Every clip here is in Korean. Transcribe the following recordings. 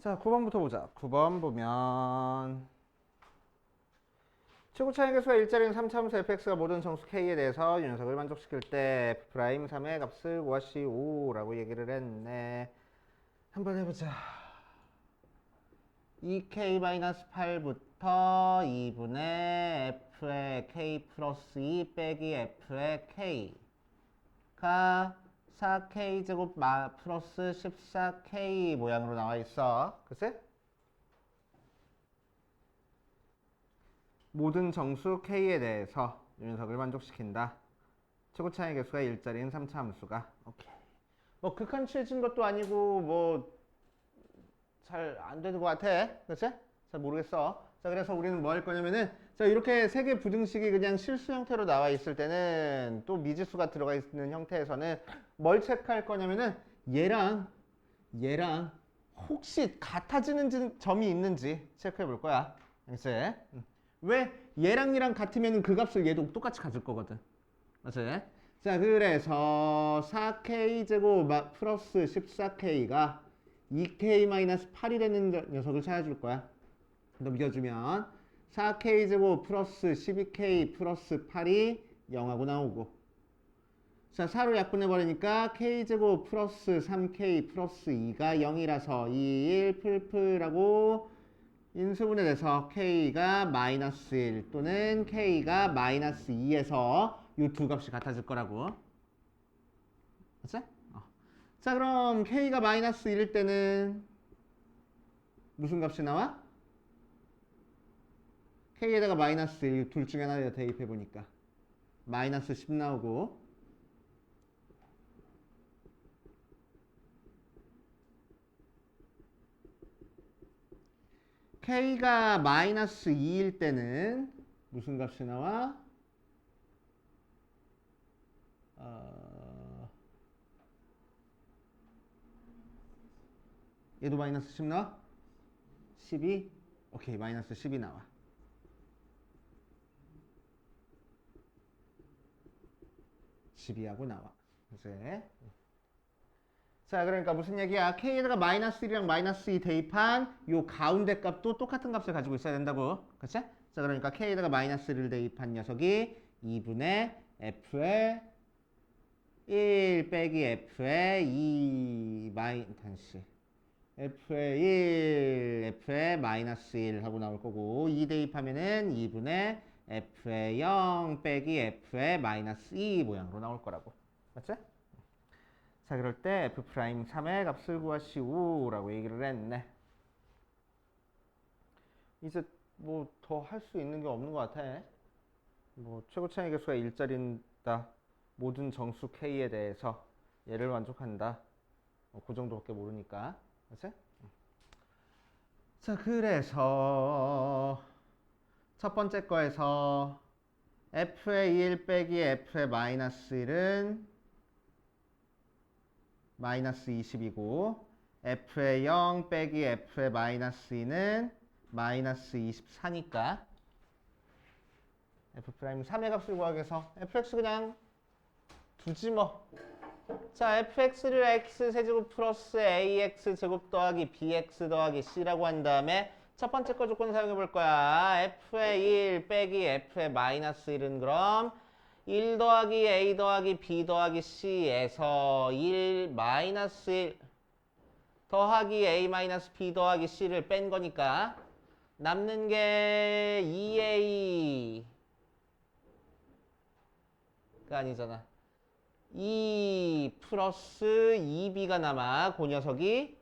자, 9번부터 보자. 9번 보면 최고 차이 계수가 일자리인 3차함수 fx가 모든 정수 k에 대해서 이 녀석을 만족시킬 때 f'3의 값을 구하시오라고 얘기를 했네. 한번 해보자. 2k-8부터 2분의 f의 k 플러스 2 빼기 f의 k가 4k 제곱 플러스 14k 모양으로 나와 있어. 글쎄? 모든 정수 k에 대해서 이 녀석을 만족시킨다. 최고 차이 계수가 일자리인 3차 함수가. 오케이. 뭐 극한 치해진 것도 아니고 뭐 잘 안 되는 것 같아. 그치? 잘 모르겠어. 자, 그래서 우리는 뭐 할 거냐면은 자, 이렇게 세 개 부등식이 그냥 실수 형태로 나와 있을 때는 또 미지수가 들어가 있는 형태에서는 뭘 체크할 거냐면은 얘랑 혹시 같아지는 점이 있는지 체크해 볼 거야. 알겠지? 왜? 얘랑 같으면 그 값을 얘도 똑같이 가질 거거든. 맞지? 자, 그래서 4k 제곱 플러스 14k가 2k-8이라는 녀석을 찾아줄 거야. 넘겨주면 4k 제곱 플러스 12k 플러스 8이 0하고 나오고, 자, 4로 약분해버리니까 k 제곱 플러스 3k 플러스 2가 0이라서 2, 1 풀풀하고 인수분해 돼서 k가 마이너스 1 또는 k가 마이너스 2에서 이 두 값이 같아질 거라고. 맞지? 자, 그럼 k가 마이너스 1일 때는 무슨 값이 나와? k에다가 마이너스 1 둘 중에 하나를 대입해 보니까 마이너스 10 나오고, k가 마이너스 2일 때는 무슨 값이 나와? 얘도 마이너스 10 나와? 12? 오케이, 마이너스 10이 나와. 12하고 나와. 그치? 자, 그러니까 무슨 얘기야? k에다가 마이너스 1이랑 마이너스 2 대입한 요 가운데 값도 똑같은 값을 가지고 있어야 된다고. 그치? 자, 그러니까 k에다가 마이너스 1을 대입한 녀석이 2분의 f의 1 빼기 f의 2 f의 1 f의 마이너스 1 하고 나올 거고, 2 대입하면은 2분의 f의 0 빼기 f의 마이너스 2 모양으로 나올 거라고. 맞지? 자, 그럴 때 f'3의 값을 구하시오라고 얘기를 했네. 이제 뭐 더 할 수 있는 게 없는 것 같아. 뭐 최고 차이 계수가 일자리다. 모든 정수 k에 대해서 얘를 만족한다. 그 정도밖에 모르니까. 그치? 자, 그래서 첫 번째 거에서 f의 1 빼기 f의 마이너스 1은 마이너스 20이고, f의 0 빼기 f의 마이너스 2는 마이너스 24니까 f'3의 값을 구하기 위해서 fx 그냥 두지 뭐. 자, fx를 x 세제곱 플러스 ax 제곱 더하기 bx 더하기 c라고 한 다음에 첫 번째 거 조건 사용해 볼 거야. f의 1 빼기 f의 마이너스 1은 그럼 1 더하기 a 더하기 b 더하기 c에서 1 마이너스 1 더하기 a 마이너스 b 더하기 c를 뺀 거니까 남는 게 2a가 아니잖아. 2 플러스 2b가 남아. 그 녀석이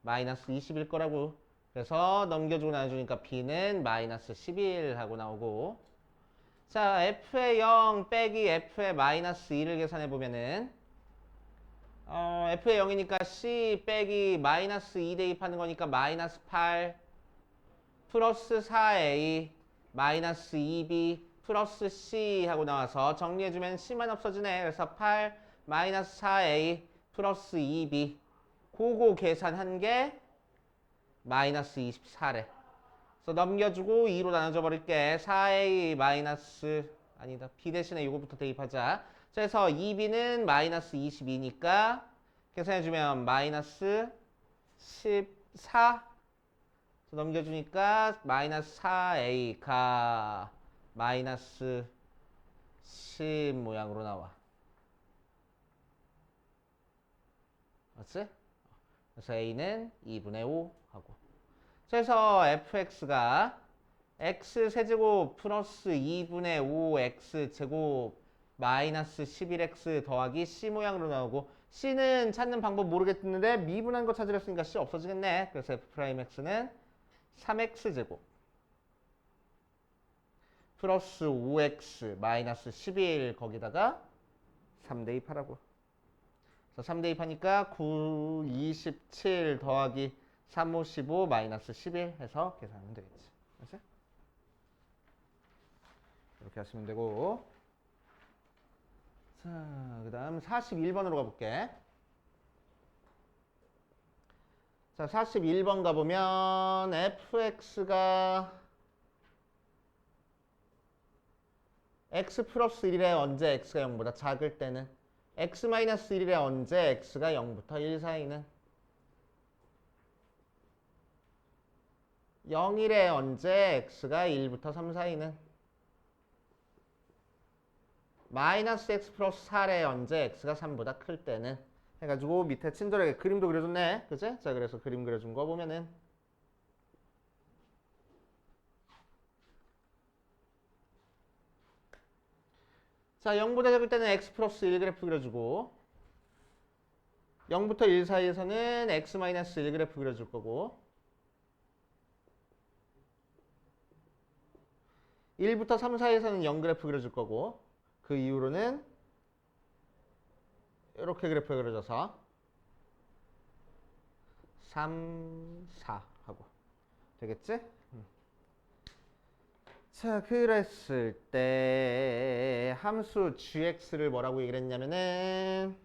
마이너스 20일 거라고. 그래서 넘겨주고 나눠주니까 b는 마이너스 11 하고 나오고, 자, f의 0 빼기 f의 마이너스 2를 계산해 보면은 f의 0이니까 c 빼기 마이너스 2 대입하는 거니까 마이너스 8 플러스 4a 마이너스 2b 플러스 c 하고 나와서 정리해주면 c만 없어지네. 그래서 8 마이너스 4a 플러스 2b 그거 계산한 게 마이너스 24래. 그래서 넘겨주고 2로 나눠줘 버릴게. 4a 마이너스 아니다. b 대신에 이거부터 대입하자. 그래서 2b는 마이너스 22니까 계산해주면 마이너스 14 4 넘겨주니까 마이너스 4a가 마이너스 10 모양으로 나와. 맞지? 그래서 a는 2분의 5 하고. 그래서 fx가 x세제곱 플러스 2분의 5x제곱 마이너스 11x 더하기 c 모양으로 나오고, c는 찾는 방법 모르겠는데 미분한 거 찾으랬으니까 c 없어지겠네. 그래서 f'x는 3x제곱 플러스 5x 마이너스 11 거기다가 3 대입하라고. 그래서 3 대입하니까 9, 27 더하기 3, 5, 15 마이너스 11 해서 계산하면 되겠지. 알았지? 이렇게 하시면 되고. 자, 그 다음 41번으로 가볼게. 자, 41번 가보면 fx가 x 플러스 1에 언제 x가 0보다 작을 때는, x 마이너스 1에 언제 x가 0부터 1 사이는, 0일에 언제 x가 1부터 3 사이는, 마이너스 x 플러스 4에 언제 x가 3보다 클 때는 해가지고 밑에 친절하게 그림도 그려줬네. 그치? 자, 그래서 그림 그려준 거 보면은 자, 0보다 작을 때는 x 플러스 1 그래프 그려주고, 0부터 1 사이에서는 x 마이너스 1 그래프 그려줄 거고, 1부터 3 사이에서는 0 그래프 그려줄 거고, 그 이후로는 이렇게 그래프 그려져서 3, 4 하고 되겠지? 자, 그랬을 때 함수 gx를 뭐라고 얘기를 했냐면은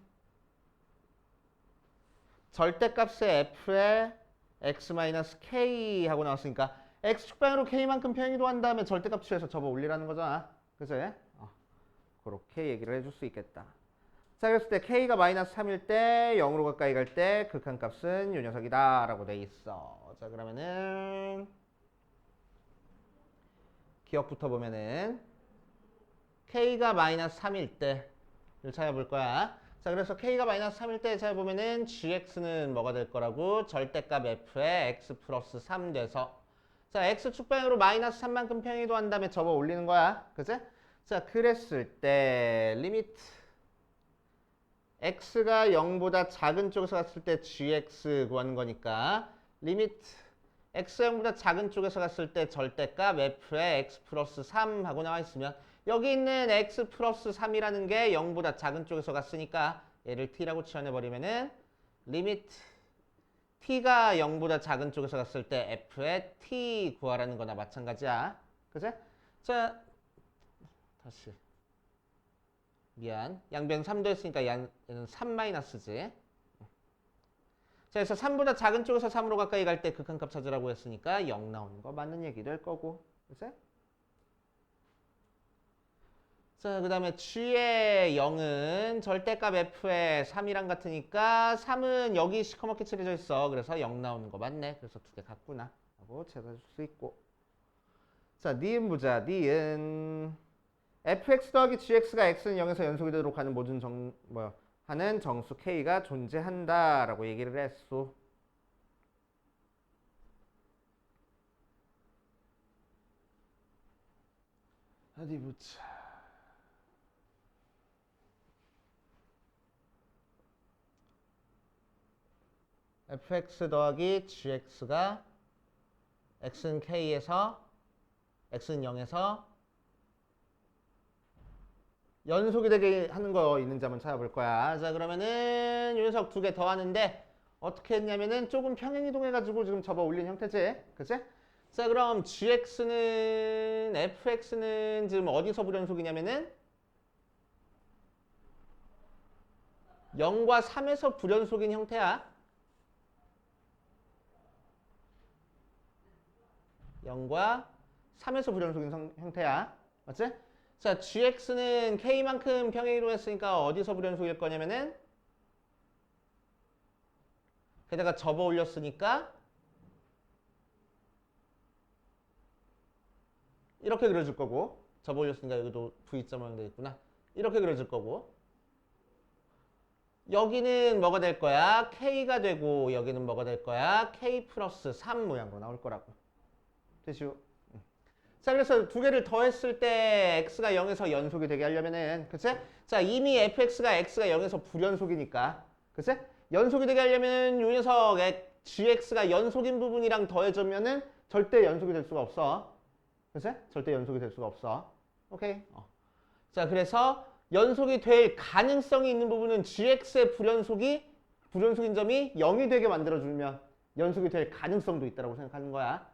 절대값의 f에 x-k 하고 나왔으니까 x축방으로 k만큼 평행이동 한 다음에 절대값 취해서 접어 올리라는 거잖아. 그치? 그렇게 얘기를 해줄 수 있겠다. 자, 그랬을 때 k가 마이너스 3일 때 0으로 가까이 갈 때 극한값은 이 녀석이다 라고 돼 있어. 자, 그러면은 기억부터 보면은 k가 마이너스 3일 때를 찾아볼 거야. 자, 그래서 k가 마이너스 3일 때 찾아보면은 gx는 뭐가 될 거라고? 절대값 f에 x 플러스 3 돼서, 자, x축 방향으로 마이너스 3만큼 평행이동 한 다음에 접어 올리는 거야. 그치? 자, 그랬을 때 리미트 x가 0보다 작은 쪽에서 갔을 때 gx 구하는 거니까 리미트 x가 0보다 작은 쪽에서 갔을 때 절대값 f에 x 플러스 3 하고 나와 있으면, 여기 있는 x 플러스 3이라는 게 0보다 작은 쪽에서 갔으니까 얘를 t라고 치환해버리면은 리미트 t가 0보다 작은 쪽에서 갔을 때 f에 t 구하라는 거나 마찬가지야. 그치? 자, 다시 미안, 양변 3도 했으니까 얘는 3 마이너스지. 자, 그래서 3보다 작은 쪽에서 3으로 가까이 갈 때 극한값 찾으라고 했으니까 0 나오는 거 맞는 얘기 될 거고. 그치? 자, 그 다음에 g의 0은 절대값 f의 3이랑 같으니까 3은 여기 시커멓게 칠해져 있어. 그래서 0 나오는 거 맞네. 그래서 두 개 같구나 하고 찾아줄 수 있고. 자, 니은 보자. 니은 fx 더하기 gx가 x는 0에서 연속이 되도록 하는 모든 하는 정수 k가 존재한다 라고 얘기를 했어. 어디 보자. fx 더하기 gx가 x는 k에서 x는 0에서 연속이 되게 하는 거 있는지 한번 찾아볼 거야. 자, 그러면은 이 녀석 두 개 더하는데 어떻게 했냐면은 조금 평행이동해가지고 지금 접어 올린 형태지. 그치? 자, 그럼 gx는 fx는 지금 어디서 불연속이냐면은 0과 3에서 불연속인 형태야. 0과 3에서 불연속인 형태야. 맞지? 자, gx는 k만큼 평행이동했으니까 어디서 불연속일 거냐면은 게다가 접어 올렸으니까 이렇게 그려줄 거고 접어 올렸으니까 여기도 V자 모양 되겠구나. 이렇게 그려줄 거고 여기는 뭐가 될 거야? K가 되고 여기는 뭐가 될 거야? K 플러스 3 모양으로 나올 거라고. 되시오? 자, 그래서 두 개를 더했을 때 x가 0에서 연속이 되게 하려면은, 그치? 자, 이미 fx가 x가 0에서 불연속이니까, 그치? 연속이 되게 하려면 요 녀석 gx가 연속인 부분이랑 더해주면은 절대 연속이 될 수가 없어. 그치? 절대 연속이 될 수가 없어. 오케이? 자, 그래서 연속이 될 가능성이 있는 부분은 gx의 불연속인 점이 0이 되게 만들어주면 연속이 될 가능성도 있다고 생각하는 거야.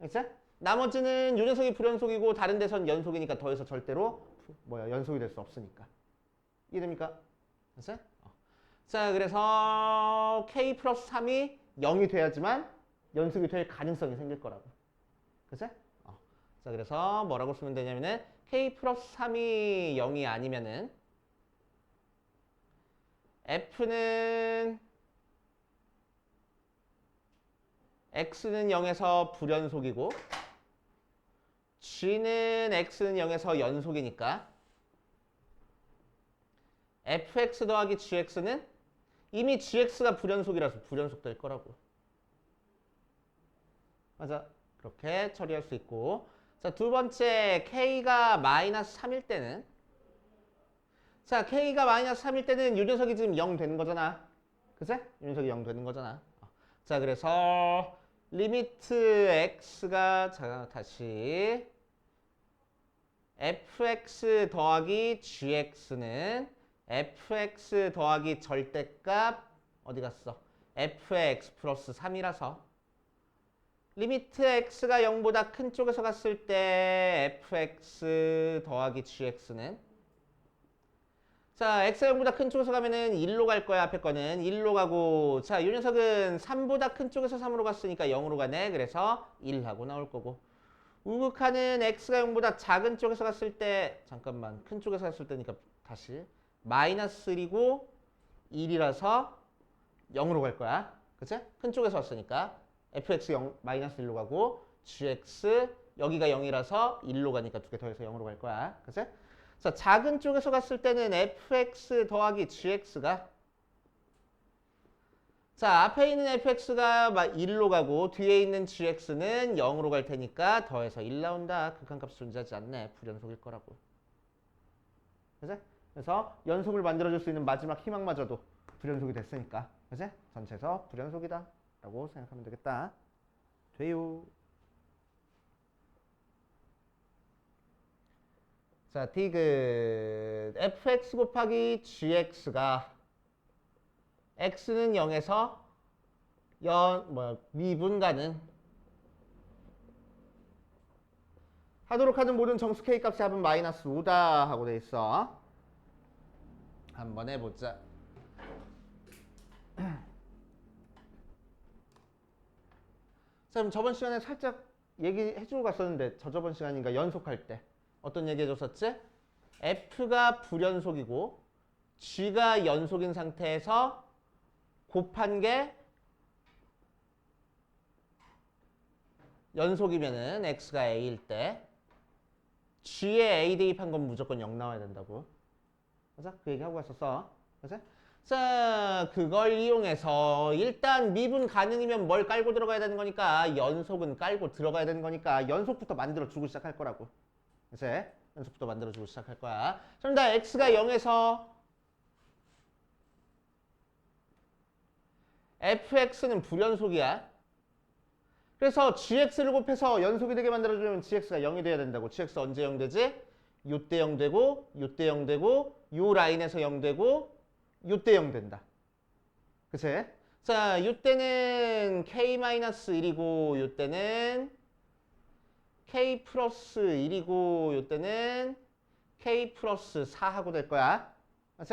그치? 나머지는 요 녀석이 불연속이고 다른 데선 연속이니까 더해서 절대로 연속이 될 수 없으니까. 이해됩니까? 됐어요? 자, 그래서 K 플러스 3이 0이 돼야지만 연속이 될 가능성이 생길 거라고. 그치? 자, 그래서 뭐라고 쓰면 되냐면은 K 플러스 3이 0이 아니면은 F는 X는 0에서 불연속이고 G는 X는 0에서 연속이니까 fx 더하기 gx는 이미 gx가 불연속이라서 불연속 될 거라고. 맞아. 그렇게 처리할 수 있고. 자, 두 번째 k가 마이너스 3일 때는 자, k가 마이너스 3일 때는 이 녀석이 지금 0 되는 거잖아. 그치? 이 녀석이 0 되는 거잖아. 자, 그래서 리미트 x가 자, 다시 fx 더하기 gx는 fx 더하기 절대값 어디 갔어? f의 x 플러스 3이라서 리미트 x가 0보다 큰 쪽에서 갔을 때 fx 더하기 gx는 자, x가 0보다 큰 쪽에서 가면은 1로 갈 거야. 앞에 거는 1로 가고 자, 이 녀석은 3보다 큰 쪽에서 3으로 갔으니까 0으로 가네. 그래서 1하고 나올 거고 우극하는 x가 0보다 작은 쪽에서 갔을 때 잠깐만 큰 쪽에서 갔을 때니까 다시 마이너스 1이고 1이라서 0으로 갈 거야. 그치? 큰 쪽에서 왔으니까 fx 0, 마이너스 1로 가고 gx 여기가 0이라서 1로 가니까 두 개 더해서 0으로 갈 거야. 그치? 자, 작은 쪽에서 갔을 때는 fx 더하기 gx가 자, 앞에 있는 fx가 1로 가고 뒤에 있는 gx는 0으로 갈 테니까 더해서 1 나온다. 극한값이 존재하지 않네. 불연속일 거라고. 그치? 그래서 연속을 만들어줄 수 있는 마지막 희망마저도 불연속이 됐으니까. 그치? 전체에서 불연속이다. 라고 생각하면 되겠다. 돼요. 자, 디귿 fx 곱하기 gx가 x는 0에서 미분가는 하도록 하는 모든 정수 k 값의 합은 마이너스 5다 하고 돼 있어. 한번 해보자. 자, 그럼 저번 시간에 살짝 얘기해주고 갔었는데 저저번 시간인가 연속할 때 어떤 얘기 해줬었지? F가 불연속이고 G가 연속인 상태에서 곱한 게 연속이면은 X가 A일 때 G에 A 대입한 건 무조건 0 나와야 된다고. 맞아? 그 얘기 하고 갔었어. 맞아? 자, 그걸 이용해서 일단 미분 가능이면 뭘 깔고 들어가야 되는 거니까 연속은 깔고 들어가야 되는 거니까 연속부터 만들어주고 시작할 거라고. 이제 연속부터 만들어주고 시작할 거야. 그럼 나 x가 0에서 fx는 불연속이야. 그래서 gx를 곱해서 연속이 되게 만들어주면 gx가 0이 돼야 된다고. gx 언제 0 되지? 요때 0 되고 요때 0 되고 요 라인에서 0 되고 요때 0 된다. 그치? 자, 요때는 k-1이고 요때는 k 플러스 1이고 요때는 k 플러스 4 하고 될 거야. 맞지?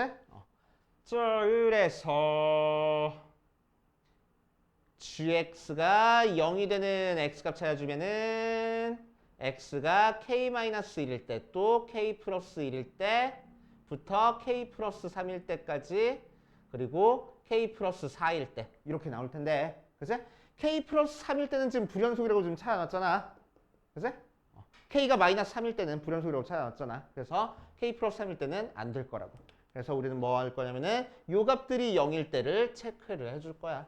자, 그래서 gx가 0이 되는 x값 찾아주면은 x가 k-1일 때 또 k 플러스 1일 때부터 k 플러스 3일 때까지 그리고 k 플러스 4일 때 이렇게 나올 텐데 그치? k 플러스 3일 때는 지금 불연속이라고 지금 찾아놨잖아. 그치? k가 마이너스 3일 때는 불연속이라고 찾아놨잖아. 그래서 k 플러스 3일 때는 안 될 거라고. 그래서 우리는 뭐 할 거냐면은 요 값들이 0일 때를 체크를 해줄 거야.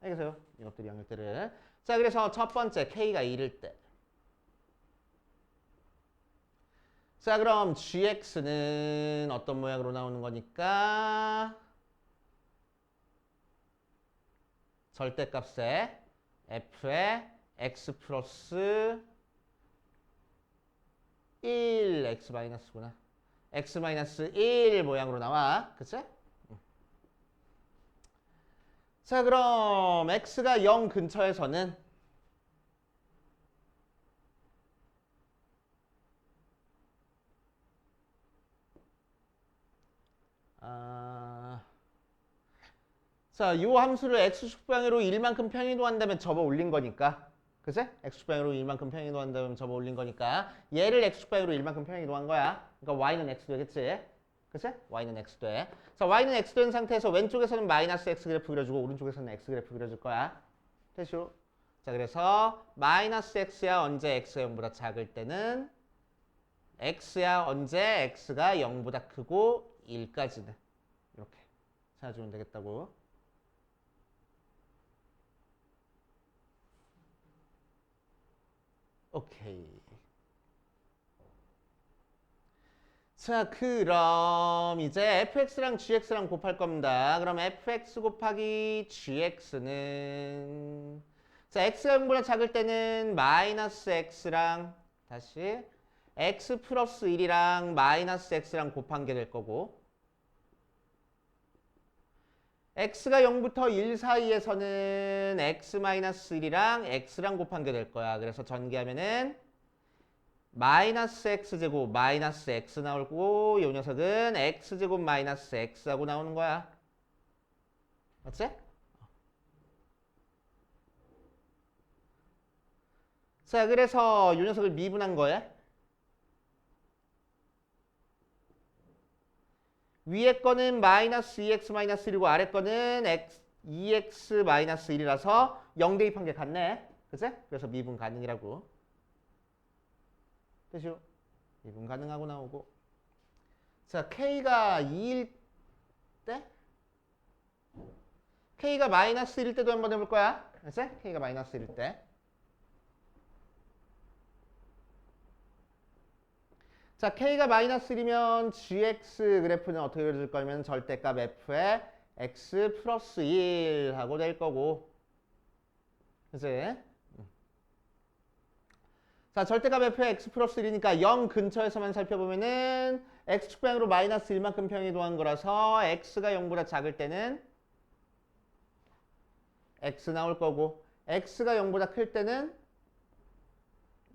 알겠어요? 이 값들이 0일 때를. 자, 그래서 첫 번째 k가 1일 때. 자, 그럼 gx는 어떤 모양으로 나오는 거니까 절대값에 f에 x 플러스 1 x 마이너스구나. x 마이너스 1 모양으로 나와. 그치? 자, 그럼 x가 0 근처에서는 자, 요 함수를 x축 방향으로 1만큼 평이동한다면 접어 올린 거니까. 그치? x축 방향으로 1만큼 평이동한다면 접어 올린 거니까 얘를 x축 방향으로 1만큼 평이동한 거야. 그러니까 y는 x 되겠지? 그치? y는 x 돼. 자, y는 x 된 상태에서 왼쪽에서는 마이너스 x 그래프 그려주고 오른쪽에서는 x 그래프 그려줄 거야. 됐죠? 자, 그래서 마이너스 x야 언제 x가 0보다 작을 때는 x야 언제 x가 0보다 크고 1까지는 이렇게 찾아주면 되겠다고. 오케이. 자, 그럼 이제 fx랑 gx랑 곱할 겁니다. 그럼 fx 곱하기 gx는 자, x가 0보다 작을 때는 마이너스 x랑 다시 x 플러스 1이랑 마이너스 x랑 곱한 게 될 거고 x가 0부터 1 사이에서는 x 마이너스 1이랑 x랑 곱한 게 될 거야. 그래서 전개하면은 마이너스 x제곱 마이너스 x 나오고 이 녀석은 x제곱 마이너스 x하고 나오는 거야. 맞지? 자, 그래서 이 녀석을 미분한 거야. 위에 거는 마이너스 2x 마이너스 1이고 아래 거는 2x 마이너스 1이라서 0 대입한 게 같네. 그치? 그래서 미분 가능이라고. 되죠? 미분 가능하고 나오고. 자, k가 2일 때? k가 마이너스 1일 때도 한번 해볼 거야. 그치? k가 마이너스 1일 때. 자, k가 마이너스 1이면 gx 그래프는 어떻게 그려줄 거냐면 절대값 f에 x 플러스 1 하고 될 거고. 그치? 자, 절대값 f에 x 플러스 1이니까 0 근처에서만 살펴보면은 x축방향으로 마이너스 1만큼 평이동한 거라서 x가 0보다 작을 때는 x 나올 거고 x가 0보다 클 때는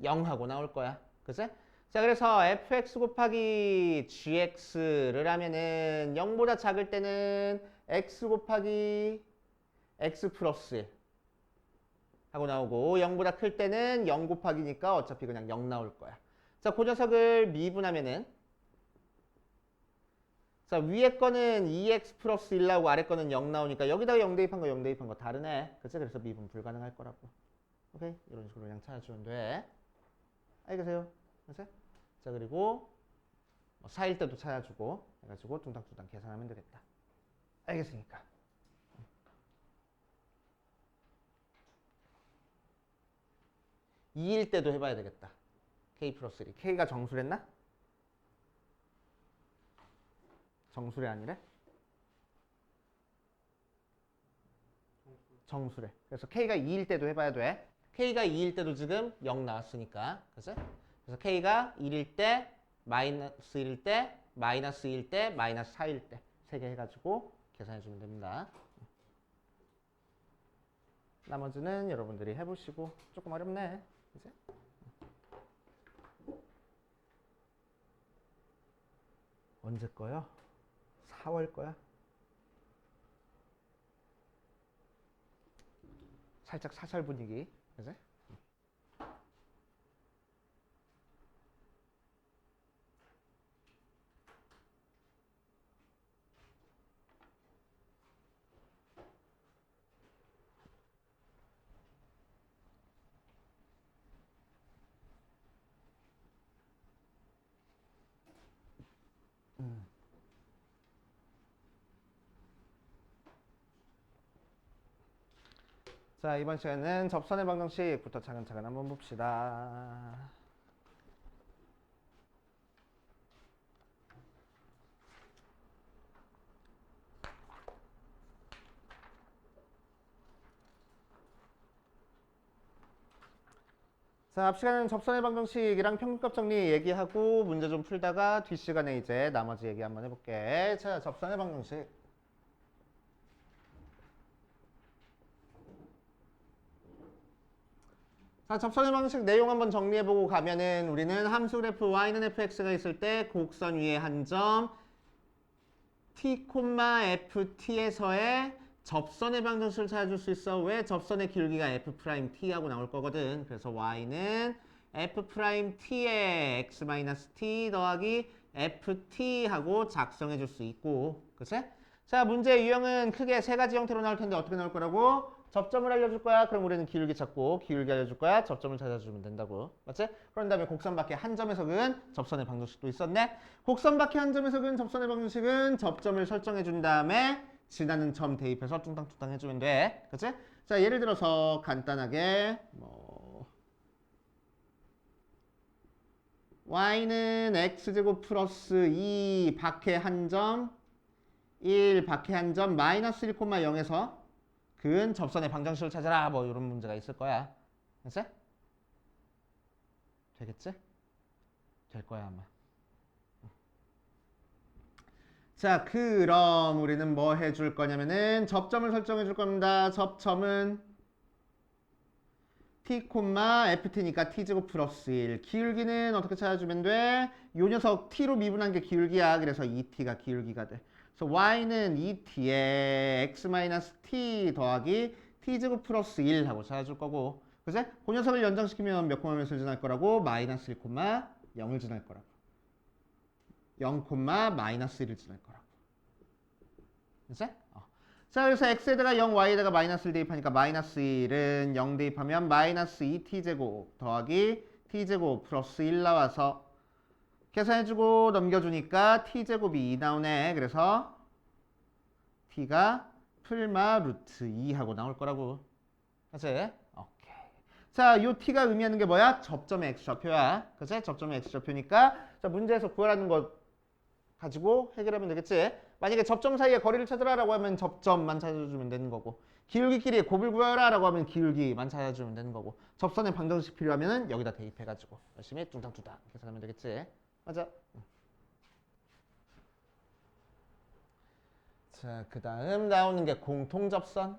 0하고 나올 거야. 그치? 자, 그래서 fx 곱하기 gx를 하면은 0보다 작을 때는 x 곱하기 x 플러스 1 하고 나오고 0보다 클 때는 0 곱하기니까 어차피 그냥 0 나올 거야. 자, 그 녀석을 미분하면은 자, 위에 거는 2x 플러스 1 나오고 아래 거는 0 나오니까 여기다가 0 대입한 거 0 대입한 거 다르네. 그치? 그래서 미분 불가능할 거라고. 오케이? 이런 식으로 그냥 찾아주면 돼. 알겠어요? 그치? 자, 그리고 4일 때도 찾아주고 해가지고 둥당둥당 계산하면 되겠다. 알겠습니까? 2일 때도 해봐야 되겠다. k 플러스 1. k가 정수랬나? 정수래 아니래? 정수래. 그래서 k가 2일 때도 해봐야 돼. k가 2일 때도 지금 0 나왔으니까. 그치? 그래서 k가 1일 때, 마이너스 1일 때, 마이너스 2일 때, 마이너스 4일 때. 3개 해가지고 계산해주면 됩니다. 나머지는 여러분들이 해보시고 조금 어렵네. 그치? 언제 거요? 4월 거야? 살짝 사설 분위기. 그치? 자, 이번 시간은 접선의 방정식부터 차근차근 한번 봅시다. 자, 앞 시간은 접선의 방정식이랑 평균값 정리 얘기하고 문제 좀 풀다가 뒷시간에 이제 나머지 얘기 한번 해볼게. 자, 접선의 방정식. 자, 접선의 방식 내용 한번 정리해보고 가면은 우리는 함수 그래프 y는 fx가 있을 때 곡선 위에 한 점 t, ft에서의 접선의 방정식을 찾아줄 수 있어. 왜? 접선의 기울기가 f't하고 나올 거거든. 그래서 y는 f't에 x-t 더하기 ft하고 작성해 줄 수 있고. 그치? 자, 문제의 유형은 크게 세 가지 형태로 나올 텐데 어떻게 나올 거라고? 접점을 알려줄 거야. 그럼 우리는 기울기 찾고 기울기 알려줄 거야. 접점을 찾아주면 된다고. 맞지? 그런 다음에 곡선 밖에 한 점에서 그은 접선의 방정식도 있었네. 곡선 밖에 한 점에서 그은 접선의 방정식은 접점을 설정해 준 다음에 지나는 점 대입해서 뚱땅뚱땅 해주면 돼. 그치? 자, 예를 들어서 간단하게 y는 x제곱 플러스 2 밖에 한 점 1 밖에 한 점 마이너스 1,0에서 그은 접선의 방정식을 찾아라. 뭐 이런 문제가 있을 거야. 그치? 되겠지? 될 거야 아마. 자, 그럼 우리는 뭐 해줄 거냐면은 접점을 설정해 줄 겁니다. 접점은 t, ft니까 t제곱 플러스 1. 기울기는 어떻게 찾아주면 돼? 요 녀석 t로 미분한 게 기울기야. 그래서 2t가 기울기가 돼. 그래서 y는 2t에 x-t 더하기 t제곱 플러스 1 하고 찾아줄 거고. 그치? 그 녀석을 연장시키면 몇 콤마몇을 지날 거라고? 마이너스 1, 0을 지날 거라고. 0, 마이너스 1을 지날 거라고. 그치? 자, 그래서 x에다가 0, y에다가 마이너스를 대입하니까 마이너스 1은 0 대입하면 마이너스 2t제곱 더하기 t제곱 플러스 1 나와서 계산해주고 넘겨주니까 t제곱이 2 나오네. 그래서 t가 풀마 루트 2 하고 나올 거라고. 그치? 오케이. 자, 요 t가 의미하는 게 뭐야? 접점의 x좌표야. 그치? 접점의 x좌표니까 자, 문제에서 구하라는 거 가지고 해결하면 되겠지? 만약에 접점 사이의 거리를 찾으라라고 하면 접점만 찾아주면 되는 거고 기울기끼리 곱을 구하라 라고 하면 기울기만 찾아주면 되는 거고 접선의 방정식 필요하면 여기다 대입해가지고 열심히 뚱땅뚱땅 계산하면 되겠지? 맞아. 자, 그 다음 나오는 게 공통접선.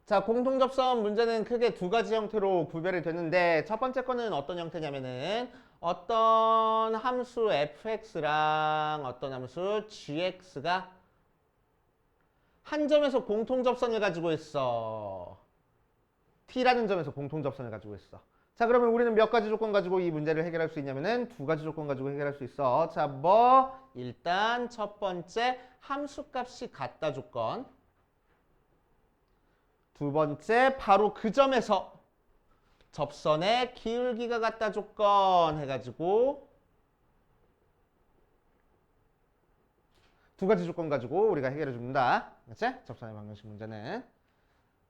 자, 공통접선 문제는 크게 두 가지 형태로 구별이 되는데 첫 번째 거는 어떤 형태냐면은 어떤 함수 fx랑 어떤 함수 gx가 한 점에서 공통접선을 가지고 있어. t라는 점에서 공통접선을 가지고 있어. 자, 그러면 우리는 몇 가지 조건 가지고 이 문제를 해결할 수 있냐면은 두 가지 조건 가지고 해결할 수 있어. 자, 일단 첫 번째 함수값이 같다 조건. 두 번째 바로 그 점에서 접선의 기울기가 같다 조건 해가지고 두 가지 조건 가지고 우리가 해결해 줍니다. 그치? 접선의 방정식 문제는.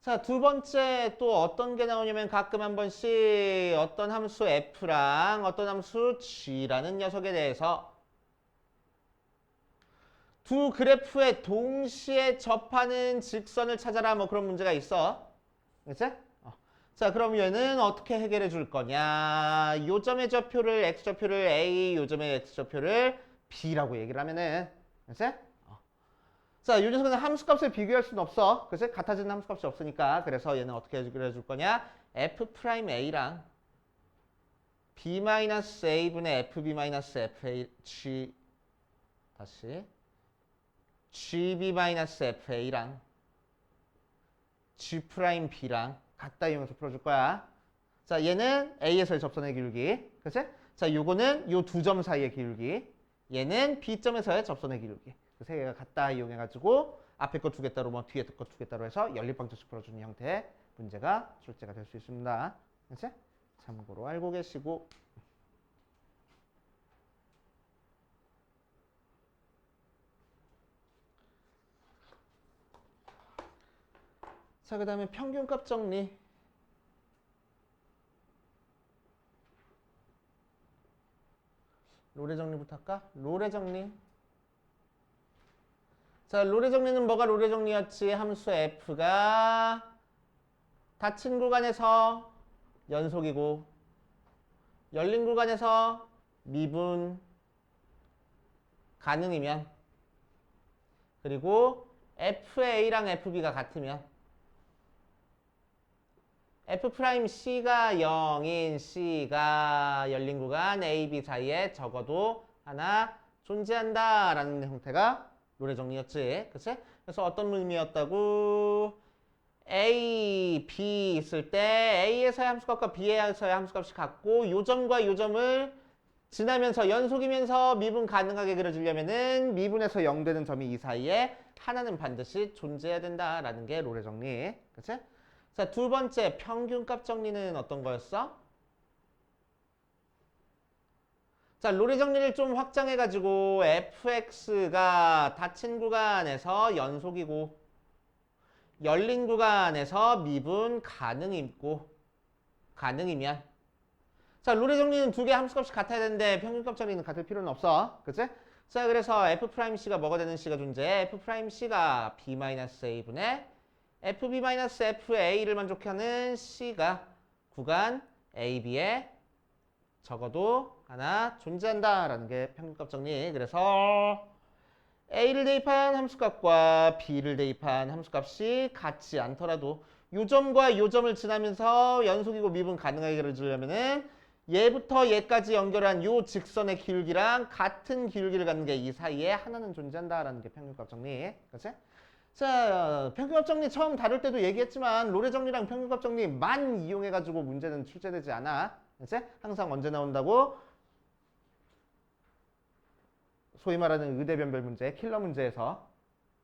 자, 두 번째 또 어떤 게 나오냐면 가끔 한 번씩 어떤 함수 f랑 어떤 함수 g라는 녀석에 대해서 두 그래프에 동시에 접하는 직선을 찾아라 뭐 그런 문제가 있어. 그치? 자, 그럼 얘는 어떻게 해결해 줄 거냐? 요 점의 좌표를 x좌표를 a, 요 점의 x좌표를 b라고 얘기를 하면은 그치? 자, 요 녀석은 함수값을 비교할 수는 없어. 그치? 같아지는 함수값이 없으니까. 그래서 얘는 어떻게 해결해 줄 거냐? f'a랑 b-a분의 fb-fa g 다시 gb-fa랑 g'b랑 같다 이용해서 풀어줄 거야. 자, 얘는 A에서의 접선의 기울기. 그치? 자, 요거는 요 두 점 사이의 기울기. 얘는 B점에서의 접선의 기울기. 그 세 개가 같다 이용해가지고 앞에 거 두 개 따로 뭐 뒤에 거 두 개 따로 해서 연립방정식 풀어주는 형태의 문제가 출제가 될 수 있습니다. 그치? 참고로 알고 계시고 자, 그 다음에 평균값 정리. 롤의 정리부터 할까? 롤의 정리. 자, 롤의 정리는 뭐가 롤의 정리였지? 함수 f가 닫힌 구간에서 연속이고 열린 구간에서 미분 가능이면, 그리고 FA랑 FB가 같으면, F'C가 0인 C가 열린 구간 AB 사이에 적어도 하나 존재한다 라는 형태가 롤의 정리였지. 그치? 그래서 어떤 의미였다고? A, B 있을 때 A에서의 함수값과 B에서의 함수값이 같고 요 점과 요 점을 지나면서 연속이면서 미분 가능하게 그려주려면은 미분에서 0 되는 점이 이 사이에 하나는 반드시 존재해야 된다라는 게 롤의 정리. 그치? 자, 두 번째 평균값 정리는 어떤 거였어? 자, 롤의 정리를 좀 확장해가지고 fx가 닫힌 구간에서 연속이고 열린 구간에서 미분 가능이면, 자, 롤의 정리는 두 개 함수값이 같아야 되는데 평균값 정리는 같을 필요는 없어. 그치? 자, 그래서 f'C가 뭐가 되는 C가 존재해? f'C가 b-a분의 fb-fa를 만족하는 C가 구간 AB에 적어도 하나 존재한다라는 게 평균값 정리. 그래서 A를 대입한 함수값과 B를 대입한 함수값이 같지 않더라도 요 점과 요 점을 지나면서 연속이고 미분 가능하게 그려주려면은 얘부터 얘까지 연결한 요 직선의 기울기랑 같은 기울기를 갖는 게 이 사이에 하나는 존재한다라는 게 평균값 정리. 그렇지? 자, 평균값 정리 처음 다룰 때도 얘기했지만 롤의 정리랑 평균값 정리만 이용해가지고 문제는 출제되지 않아. 그치? 항상 언제 나온다고? 소위 말하는 의대변별 문제, 킬러 문제에서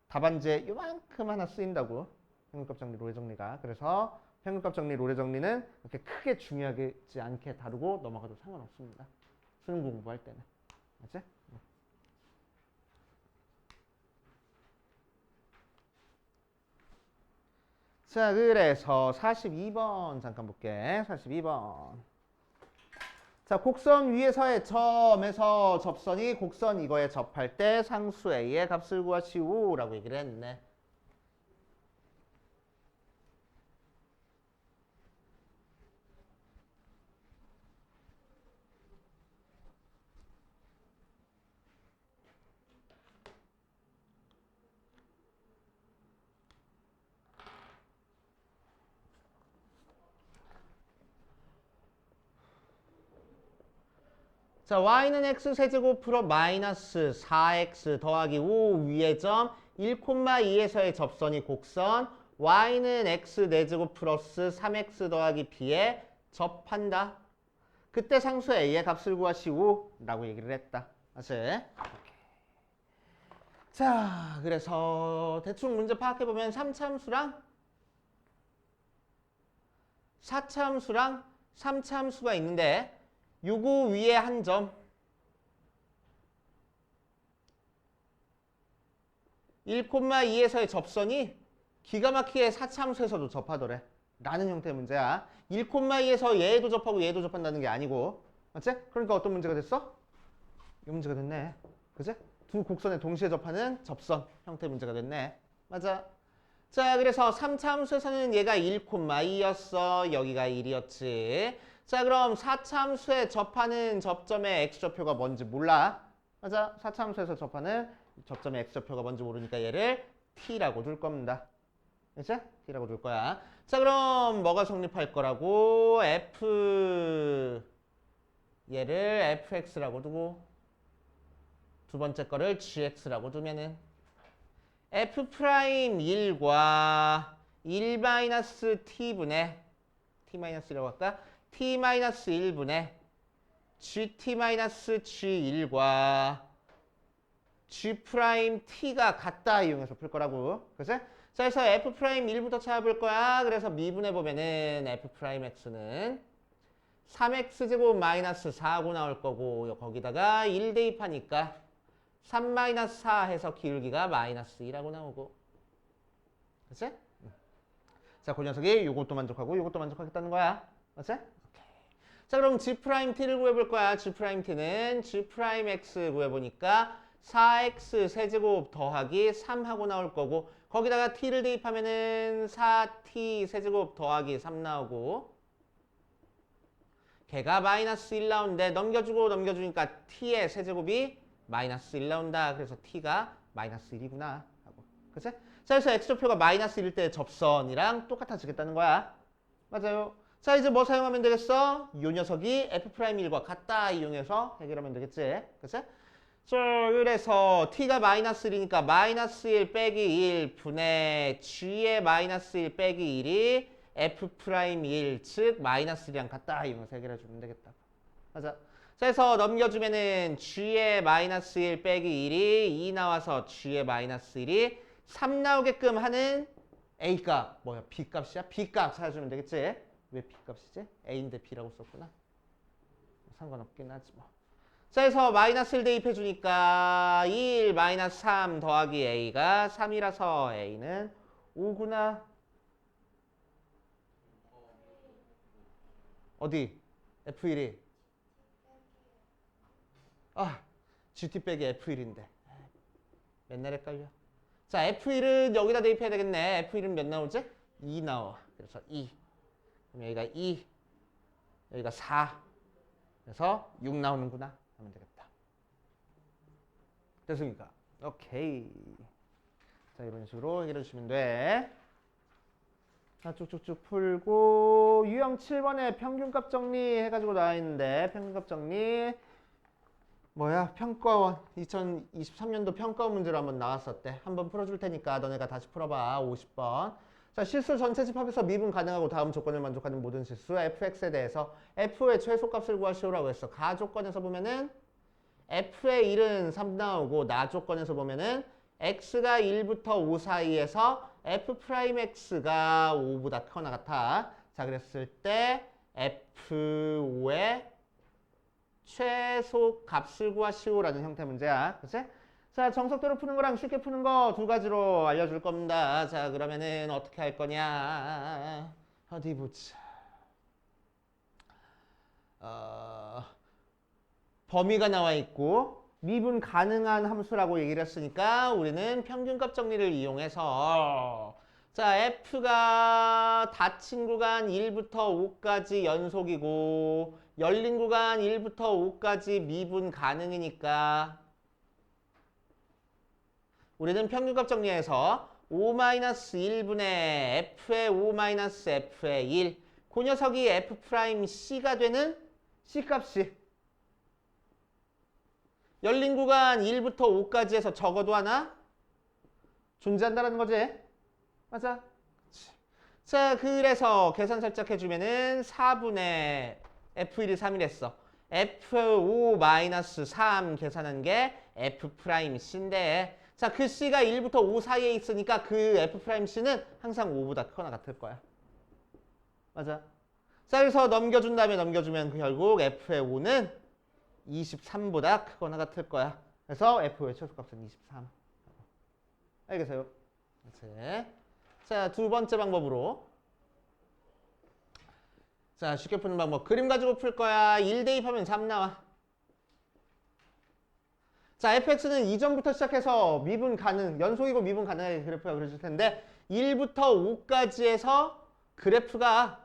답안지에 요만큼 하나 쓰인다고. 평균값 정리, 롤의 정리가. 그래서 평균값 정리, 롤의 정리는 그렇게 크게 중요하지 않게 다루고 넘어가도 상관없습니다. 수능 공부할 때는. 알지? 자, 그래서 42번 잠깐 볼게. 42번. 자, 곡선 위에서의 점에서 접선이 곡선 이거에 접할 때 상수 A의 값을 구하시오 라고 얘기를 했네. 자, y는 x세제곱으로 마이너스 4x 더하기 5 위의 점 1,2에서의 접선이 곡선 y는 x 4제곱 플러스 3x 더하기 b에 접한다. 그때 상수 a의 값을 구하시오 라고 얘기를 했다. 맞지? 자, 그래서 대충 문제 파악해보면 3차함수랑 4차함수랑 3차함수가 있는데 요거 위에 한 점 1,2에서의 접선이 기가 막히게 4차함수에서도 접하더래 라는 형태의 문제야. 1,2에서 얘도 접하고 얘도 접한다는 게 아니고, 맞지? 그러니까 어떤 문제가 됐어? 이 문제가 됐네. 그치? 두 곡선에 동시에 접하는 접선 형태의 문제가 됐네. 맞아. 자, 그래서 3차함수에서는 얘가 1,2였어. 여기가 1이었지. 자, 그럼 4차함수에 접하는 접점의 x좌표가 뭔지 몰라. 맞아. 4차함수에서 접하는 접점의 x좌표가 뭔지 모르니까 얘를 t라고 둘 겁니다. 그치? t라고 둘 거야. 자, 그럼 뭐가 성립할 거라고? 얘를 fx라고 두고 두 번째 거를 gx라고 두면은 f'1과 1-t분의 t-1이라고 할까? t-1분의 gt-g1과 g't가 같다 이용해서 풀 거라고. 그치? 자, 그래서 f'1부터 찾아볼 거야. 그래서 미분해 보면은 f'x는 3x제곱 마이너스 4고 나올 거고 거기다가 1 대입하니까 3-4 해서 기울기가 마이너스 2라고 나오고. 그치? 자, 그 녀석이 요것도 만족하고 요것도 만족하겠다는 거야. 맞지? 오케이. 자, 그럼 G'T를 구해볼 거야. G'T는 G'X 구해보니까 4X 세제곱 더하기 3하고 나올 거고 거기다가 T를 대입하면은 4T 세제곱 더하기 3 나오고 걔가 마이너스 1 나오는데 넘겨주고 넘겨주니까 T의 세제곱이 마이너스 1 나온다. 그래서 T가 마이너스 1이구나 하고. 그치? 자, 그래서 X좌표가 마이너스 1일 때 접선이랑 똑같아지겠다는 거야. 맞아요. 자, 이제 뭐 사용하면 되겠어? 이 녀석이 F'1과 같다 이용해서 해결하면 되겠지. 그치? 자, 그래서 T가 마이너스 1이니까 마이너스 1 빼기 1 분의 G의 마이너스 1 빼기 1이 F'1, 즉 마이너스 1이랑 같다 이용해서 해결해주면 되겠다. 맞아. 자, 그래서 넘겨주면은 G의 마이너스 1 빼기 1이 2 나와서 G의 마이너스 1이 3 나오게끔 하는 A값, 뭐야? B값이야? B값 찾아주면 되겠지? 왜 B값이지? A인데 B라고 썼구나. 상관없긴 하지 뭐. 자, 그래서 마이너스 1 대입해주니까 1 마이너스 3 더하기 A가 3이라서 A는 5구나. 어디? F1이. 아, GT 빼기 F1인데. 맨날 헷갈려. 자, F1은 여기다 대입해야 되겠네. F1은 몇 나오지? 2 나와. 그래서 2. 그럼 여기가 2. 여기가 4. 그래서 6 나오는구나. 하면 되겠다. 됐습니까? 오케이. 자, 이런 식으로 해결해 주시면 돼. 자, 쭉쭉쭉 풀고 유형 7번에 평균값 정리해가지고 나와 있는데 평균값 정리 뭐야? 평가원 2023년도 평가원 문제로 한번 나왔었대. 한번 풀어줄 테니까 너네가 다시 풀어봐. 50번. 자, 실수 전체 집합에서 미분 가능하고 다음 조건을 만족하는 모든 실수 fx에 대해서 f의 최소값을 구하시오라고 했어. 가 조건에서 보면은 f의 1은 3 나오고 나 조건에서 보면은 x가 1부터 5 사이에서 f'x가 5보다 크거나 같아. 자, 그랬을 때 f5의 최소 값을 구하시오라는 형태 문제야. 그치? 자, 정석대로 푸는 거랑 쉽게 푸는 거 두 가지로 알려줄 겁니다. 자, 그러면은 어떻게 할 거냐? 어디 보자. 범위가 나와 있고 미분 가능한 함수라고 얘기를 했으니까 우리는 평균값 정리를 이용해서 자, F가 닫힌 구간 1부터 5까지 연속이고 열린 구간 1부터 5까지 미분 가능이니까 우리는 평균값 정리해서 5-1분의 F의 5-F의 1 그 녀석이 F'C가 되는 C값이 열린 구간 1부터 5까지 해서 적어도 하나 존재한다는 거지. 맞아. 자, 그래서 계산 살짝 해주면은 4분의 F1이 3이랬어. F5-3 계산한 게 F'C인데 자, 그 C가 1부터 5 사이에 있으니까 그 F'C는 항상 5보다 크거나 같을 거야. 맞아. 자, 그래서 넘겨준 다음에 넘겨주면 결국 F의 5는 23보다 크거나 같을 거야. 그래서 F의 최소값은 23. 알겠어요? 그렇지. 자, 두 번째 방법으로. 자, 쉽게 푸는 방법. 그림 가지고 풀 거야. 1 대입하면 3 나와. 자, fx는 이전부터 시작해서 미분 가능, 연속이고 미분 가능하게 그래프가 그려질 텐데 1부터 5까지 해서 그래프가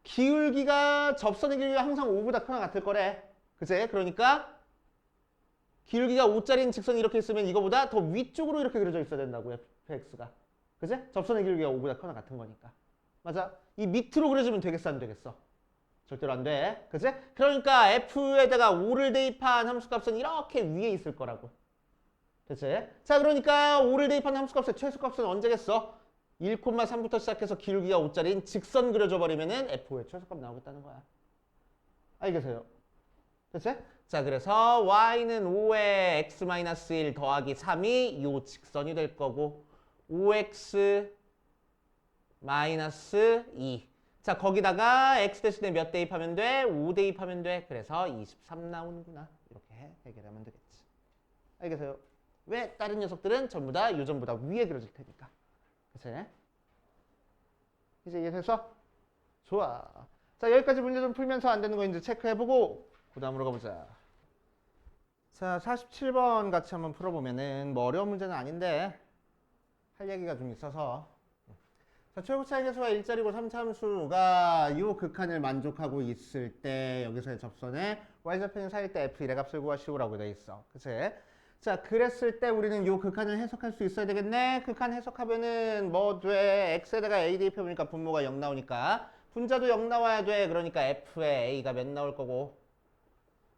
기울기가 접선의 길이가 항상 5보다 크거나 같을 거래. 그치? 그러니까 기울기가 5짜리인 직선이 이렇게 있으면 이거보다 더 위쪽으로 이렇게 그려져 있어야 된다고 fx가. 그치? 접선의 길이가 5보다 크거나 같은 거니까. 맞아? 이 밑으로 그려주면 되겠어 안 되겠어? 절대로 안 돼. 그치? 그러니까 f에다가 5를 대입한 함수값은 이렇게 위에 있을 거라고. 그치? 자, 그러니까 5를 대입한 함수값의 최소값은 언제겠어? 1,3부터 시작해서 기울기가 5짜리인 직선 그려줘 버리면은 f의 최소값 나오겠다는 거야. 알겠어요? 그치? 자, 그래서 y는 5에 x-1 더하기 3이 요 직선이 될 거고 5x 마이너스 2. 자, 거기다가 x 대신에 몇 대입하면 돼? 5 대입하면 돼. 그래서 23 나오는구나. 이렇게 해결하면 되겠지. 알겠어요? 왜? 다른 녀석들은 전부 다 요전보다 위에 그려질 테니까. 그치? 이제 이해돼서? 좋아. 자, 여기까지 문제 좀 풀면서 안 되는 거 이제 체크해보고 그 다음으로 가보자. 자, 47번 같이 한번 풀어보면은 뭐 어려운 문제는 아닌데 할 얘기가 좀 있어서. 자, 최고 차이 계수가 1자리고 3차함수가 이 극한을 만족하고 있을 때 여기서의 접선에 y좌표는 사일 때 f1의 값을 구하시오라고 돼 있어. 그치? 자, 그랬을 때 우리는 이 극한을 해석할 수 있어야 되겠네. 극한 해석하면은 뭐 돼? x에다가 a 대입해보니까 분모가 0 나오니까 분자도 0 나와야 돼. 그러니까 f의 a가 몇 나올 거고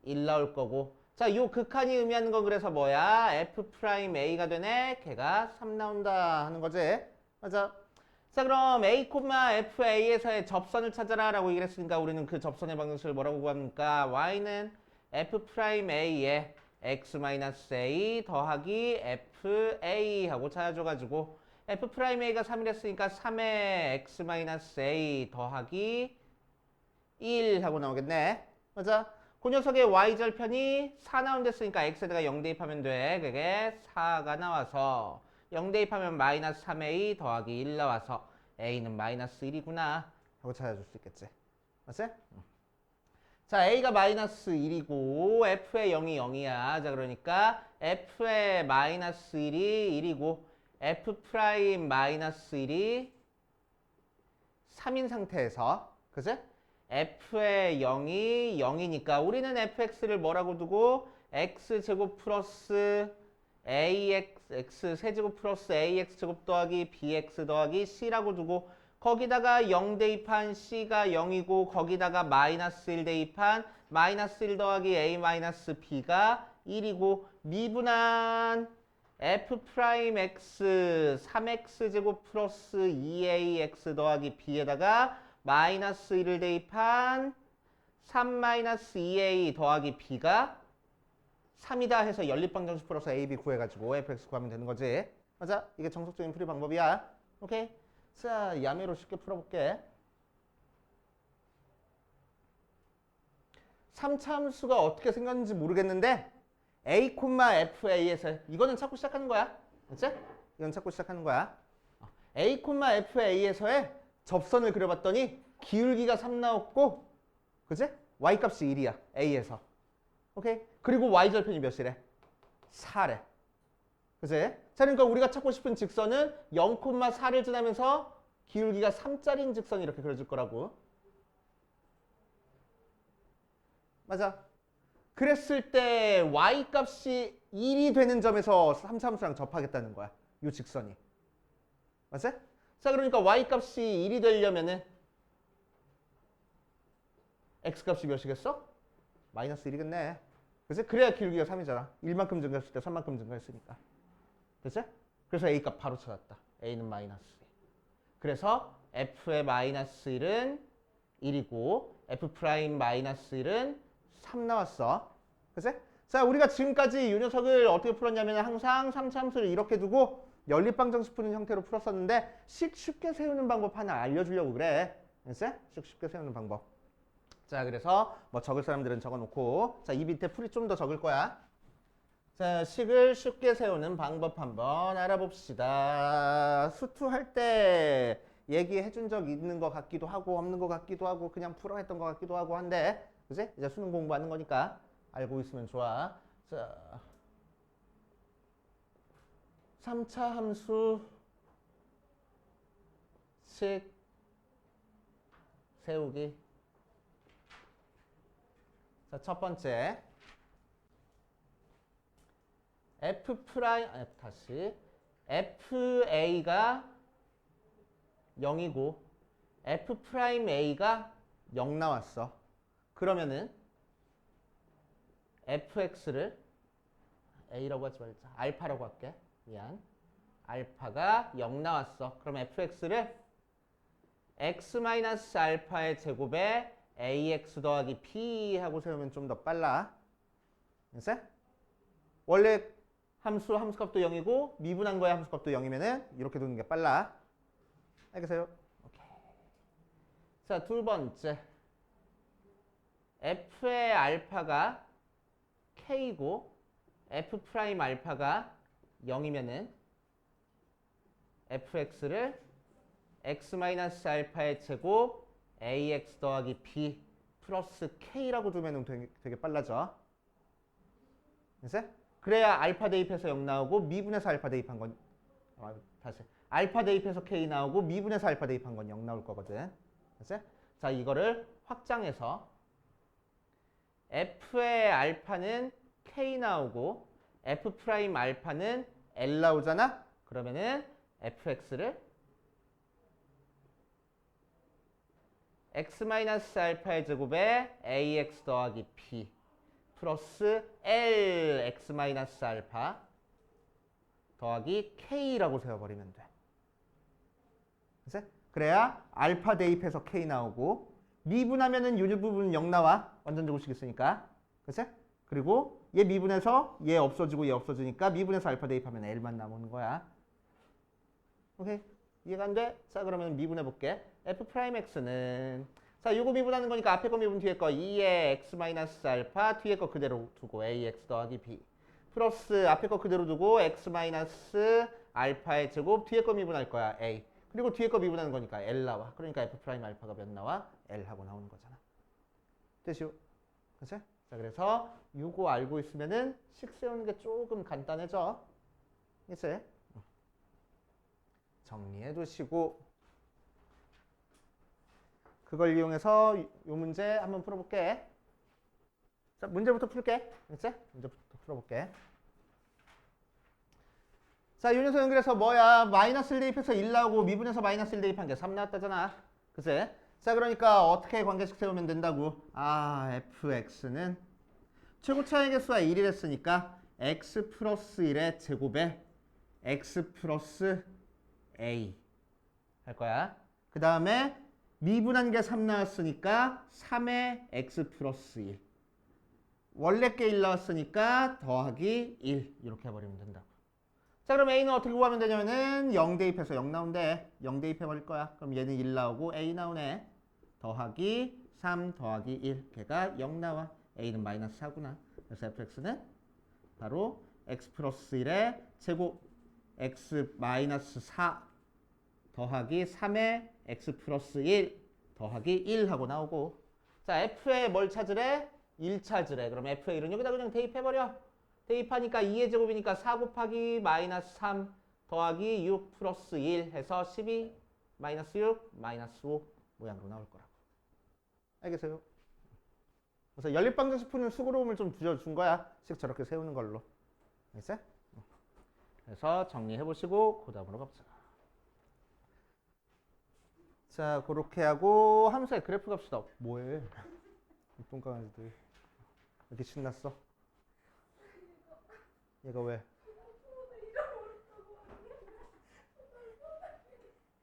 1 나올 거고. 자, 요 극한이 의미하는 건 그래서 뭐야? f'a가 되네. 걔가 3 나온다 하는 거지. 맞아. 자, 그럼 a, fa에서의 접선을 찾아라 라고 얘기를 했으니까 우리는 그 접선의 방정식을 뭐라고 구합니까? y는 f'a에 x-a 더하기 fa 하고 찾아줘가지고 f'a가 3이 했으니까 3의 x-a 더하기 1 하고 나오겠네. 맞아? 그 녀석의 y절편이 4 나온댔으니까 x에다가 0 대입하면 돼. 그게 4가 나와서 0 대입하면 마이너스 3a 더하기 1 나와서 a는 마이너스 1이구나 하고 찾아줄 수 있겠지. 맞지? 자, a가 마이너스 1이고 f의 0이 0이야. 자, 그러니까 f의 마이너스 1이 1이고 f 프라임 마이너스 1이 3인 상태에서 그치? f의 0이 0이니까 우리는 fx를 뭐라고 두고 x제곱 플러스 ax 세제곱 플러스 ax제곱 더하기 bx 더하기 c라고 두고 거기다가 0 대입한 c가 0이고 거기다가 마이너스 1 대입한 마이너스 1 더하기 a 마이너스 b가 1이고 미분한 f 프라임 x 3x제곱 플러스 2ax 더하기 b에다가 마이너스 1을 대입한 3 마이너스 2a 더하기 b가 3이다 해서 연립방정식 풀어서 a, b 구해가지고 fx 구하면 되는 거지. 맞아? 이게 정석적인 풀이 방법이야. 오케이? 자, 야매로 쉽게 풀어볼게. 3차 함수가 어떻게 생겼는지 모르겠는데 a, fa에서 이거는 찾고 시작하는 거야. 맞지? 이건 찾고 시작하는 거야. a, fa에서의 접선을 그려봤더니 기울기가 3 나왔고 그치? y값이 1이야. a에서. 오케이? 그리고 y절편이 몇이래? 4래. 그치? 자, 그러니까 우리가 찾고 싶은 직선은 0,4를 지나면서 기울기가 3짜리인 직선이 이렇게 그려질 거라고. 맞아. 그랬을 때 y값이 1이 되는 점에서 3차함수랑 접하겠다는 거야. 이 직선이. 맞지? 자, 그러니까 y값이 1이 되려면은 x값이 몇이겠어? 마이너스 1이겠네. 그치? 그래야 기울기가 3이잖아. 1만큼 증가했을 때 3만큼 증가했으니까. 됐지? 그래서 a값 바로 찾았다. a는 마이너스 1. 그래서 f의 마이너스 1은 1이고 f 프라임 마이너스 1은 3 나왔어. 그치? 자, 우리가 지금까지 이 녀석을 어떻게 풀었냐면 항상 3차 함수를 이렇게 두고 연립방정식 푸는 형태로 풀었었는데 쉽게 세우는 방법 하나 알려주려고 그래. 됐지? 쉽게 세우는 방법. 자, 그래서 뭐 적을 사람들은 적어놓고 자, 이 밑에 풀이 좀 더 적을 거야. 자, 식을 쉽게 세우는 방법 한번 알아봅시다. 수투할 때 얘기해 준 적 있는 것 같기도 하고 없는 것 같기도 하고 그냥 풀어 했던 것 같기도 하고 한데 그치? 이제 수능 공부하는 거니까 알고 있으면 좋아. 자, 3차 함수 식 세우기. 자, 첫 번째 f 프라임 다시 fa가 0이고 f 프라임 a가 0 나왔어. 그러면은 fx를 a라고 하지 말자. 알파라고 할게. 미안. 알파가 0 나왔어. 그럼 fx를 x-알파의 제곱에 ax 더하기 p 하고 세우면 좀 더 빨라. 됐어? 원래 함수값도 0이고 미분한 거에 함수값도 0이면은 이렇게 두는 게 빨라. 알겠어요? 오케이. 자, 두 번째. f의 알파가 k고 f 프라임 알파가 0이면은 fx를 x-알파의 제곱 ax 더하기 b 플러스 k라고 두면 되게 빨라져. 이제? 그래야 알파 대입해서 0 나오고 미분해서 알파 대입한 건 다시 알파 대입해서 k 나오고 미분해서 알파 대입한 건 0 나올 거거든. 이제? 자, 이거를 확장해서 f의 알파는 k 나오고 f 프라임 알파는 l 나오잖아. 그러면은 fx를 x-알파의 제곱에 ax 더하기 b 플러스 l x-알파 더하기 k라고 세워버리면 돼. 그치? 그래야 알파 대입해서 k 나오고 미분하면은 요 부분 0 나와. 완전 제곱식 있으니까. 그치? 그리고 얘 미분해서 얘 없어지고 얘 없어지니까 미분해서 알파 대입하면 l만 남는 거야. 오케이? 이해가 안 돼? 자, 그러면 미분해 볼게. f'x는 자, 요거 미분하는 거니까 앞에 거 미분 뒤에 거 2의 x-알파 뒤에 거 그대로 두고 ax 더하기 b 플러스 앞에 거 그대로 두고 x-알파의 제곱 뒤에 거 미분할 거야 a 그리고 뒤에 거 미분하는 거니까 l 나와. 그러니까 f'알파가 몇 나와? l 하고 나오는 거잖아. 됐슈? 그치? 자, 그래서 요거 알고 있으면은 식 세우는 게 조금 간단해져. 그치? 정리해 두시고 그걸 이용해서 요 문제 한번 풀어볼게. 자, 문제부터 풀게. 그치? 문제부터 풀어볼게. 자, 요 녀석 연결해서 뭐야? 마이너스를 대입해서 1 나오고 미분해서 마이너스를 대입한 게 3 나왔다잖아. 그치? 자, 그러니까 어떻게 관계식 세우면 된다고? 아, fx는 최고차의 개수가 1이랬으니까 x 플러스 1의 제곱에 x 플러스 a 할 거야. 그 다음에 미분한 게 3 나왔으니까 3의 x 플러스 1 원래 게 1 나왔으니까 더하기 1 이렇게 해버리면 된다고. 자, 그럼 a는 어떻게 구하면 되냐면은 0 대입해서 0 나온대. 0 대입해버릴 거야. 그럼 얘는 1 나오고 a 나오네. 더하기 3 더하기 1 걔가 0 나와. a는 마이너스 4구나. 그래서 fx는 바로 x 플러스 1의 제곱 x 마이너스 4 더하기 3의 x 플러스 1 더하기 1 하고 나오고. 자, f에 뭘 찾으래? 1 찾으래. 그럼 f의 1은 여기다 그냥 대입해버려. 대입하니까 2의 제곱이니까 4 곱하기 마이너스 3 더하기 6 플러스 1 해서 12 마이너스 6 마이너스 5 모양으로 나올 거라고. 알겠어요? 그래서 연립방정식 푸는 수고로움을 좀 줄여준 거야. 식 저렇게 세우는 걸로. 알겠어요? 그래서 정리해보시고 그 다음으로 갑시다. 자, 그렇게 하고 함수의 그래프 갑시다. 뭐해? 이쁜 강아지들. 왜 이렇게 신났어? 얘가 왜?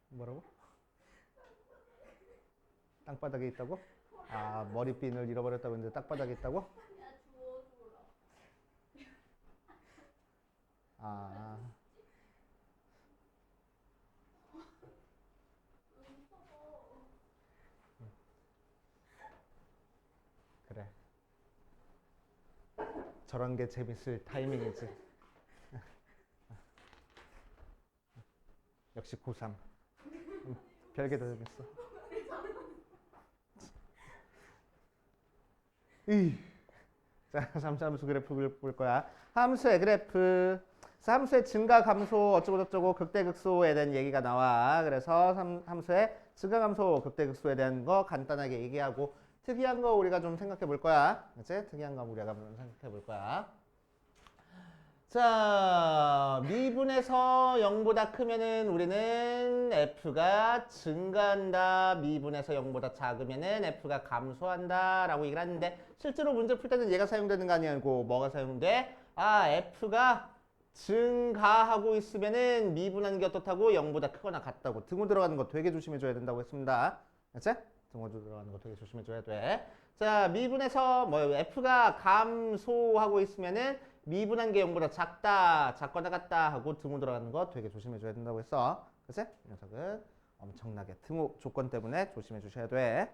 뭐라고? 땅바닥에 있다고? 아, 머리핀을 잃어버렸다고 했는데 땅바닥에 있다고? 아. 그래. 저런 게 재밌을 타이밍이지. 역시 고3. 별게 더 재밌어. 자, 함수 그래프 볼 거야. 함수의 그래프. 함수의 증가 감소 어쩌고저쩌고 극대극소에 대한 얘기가 나와. 그래서 함수의 증가 감소 극대극소에 대한 거 간단하게 얘기하고 특이한 거 우리가 좀 생각해 볼 거야. 그치? 특이한 거 우리가 좀 생각해 볼 거야. 자, 미분에서 0보다 크면은 우리는 f가 증가한다. 미분에서 0보다 작으면은 f가 감소한다. 라고 얘기를 하는데 실제로 문제 풀 때는 얘가 사용되는 거 아니고 뭐가 사용돼? 아, f가 증가하고 있으면은 미분하는 게 어떻다고? 0보다 크거나 같다고. 등호 들어가는 거 되게 조심해줘야 된다고 했습니다. 그치? 등호 들어가는 거 되게 조심해줘야 돼. 자, 미분에서 뭐 f가 감소하고 있으면은 미분한 게 0보다 작다, 작거나 같다 하고 등호 들어가는 거 되게 조심해줘야 된다고 했어. 그치? 이 녀석은 엄청나게 등호 조건 때문에 조심해 주셔야 돼.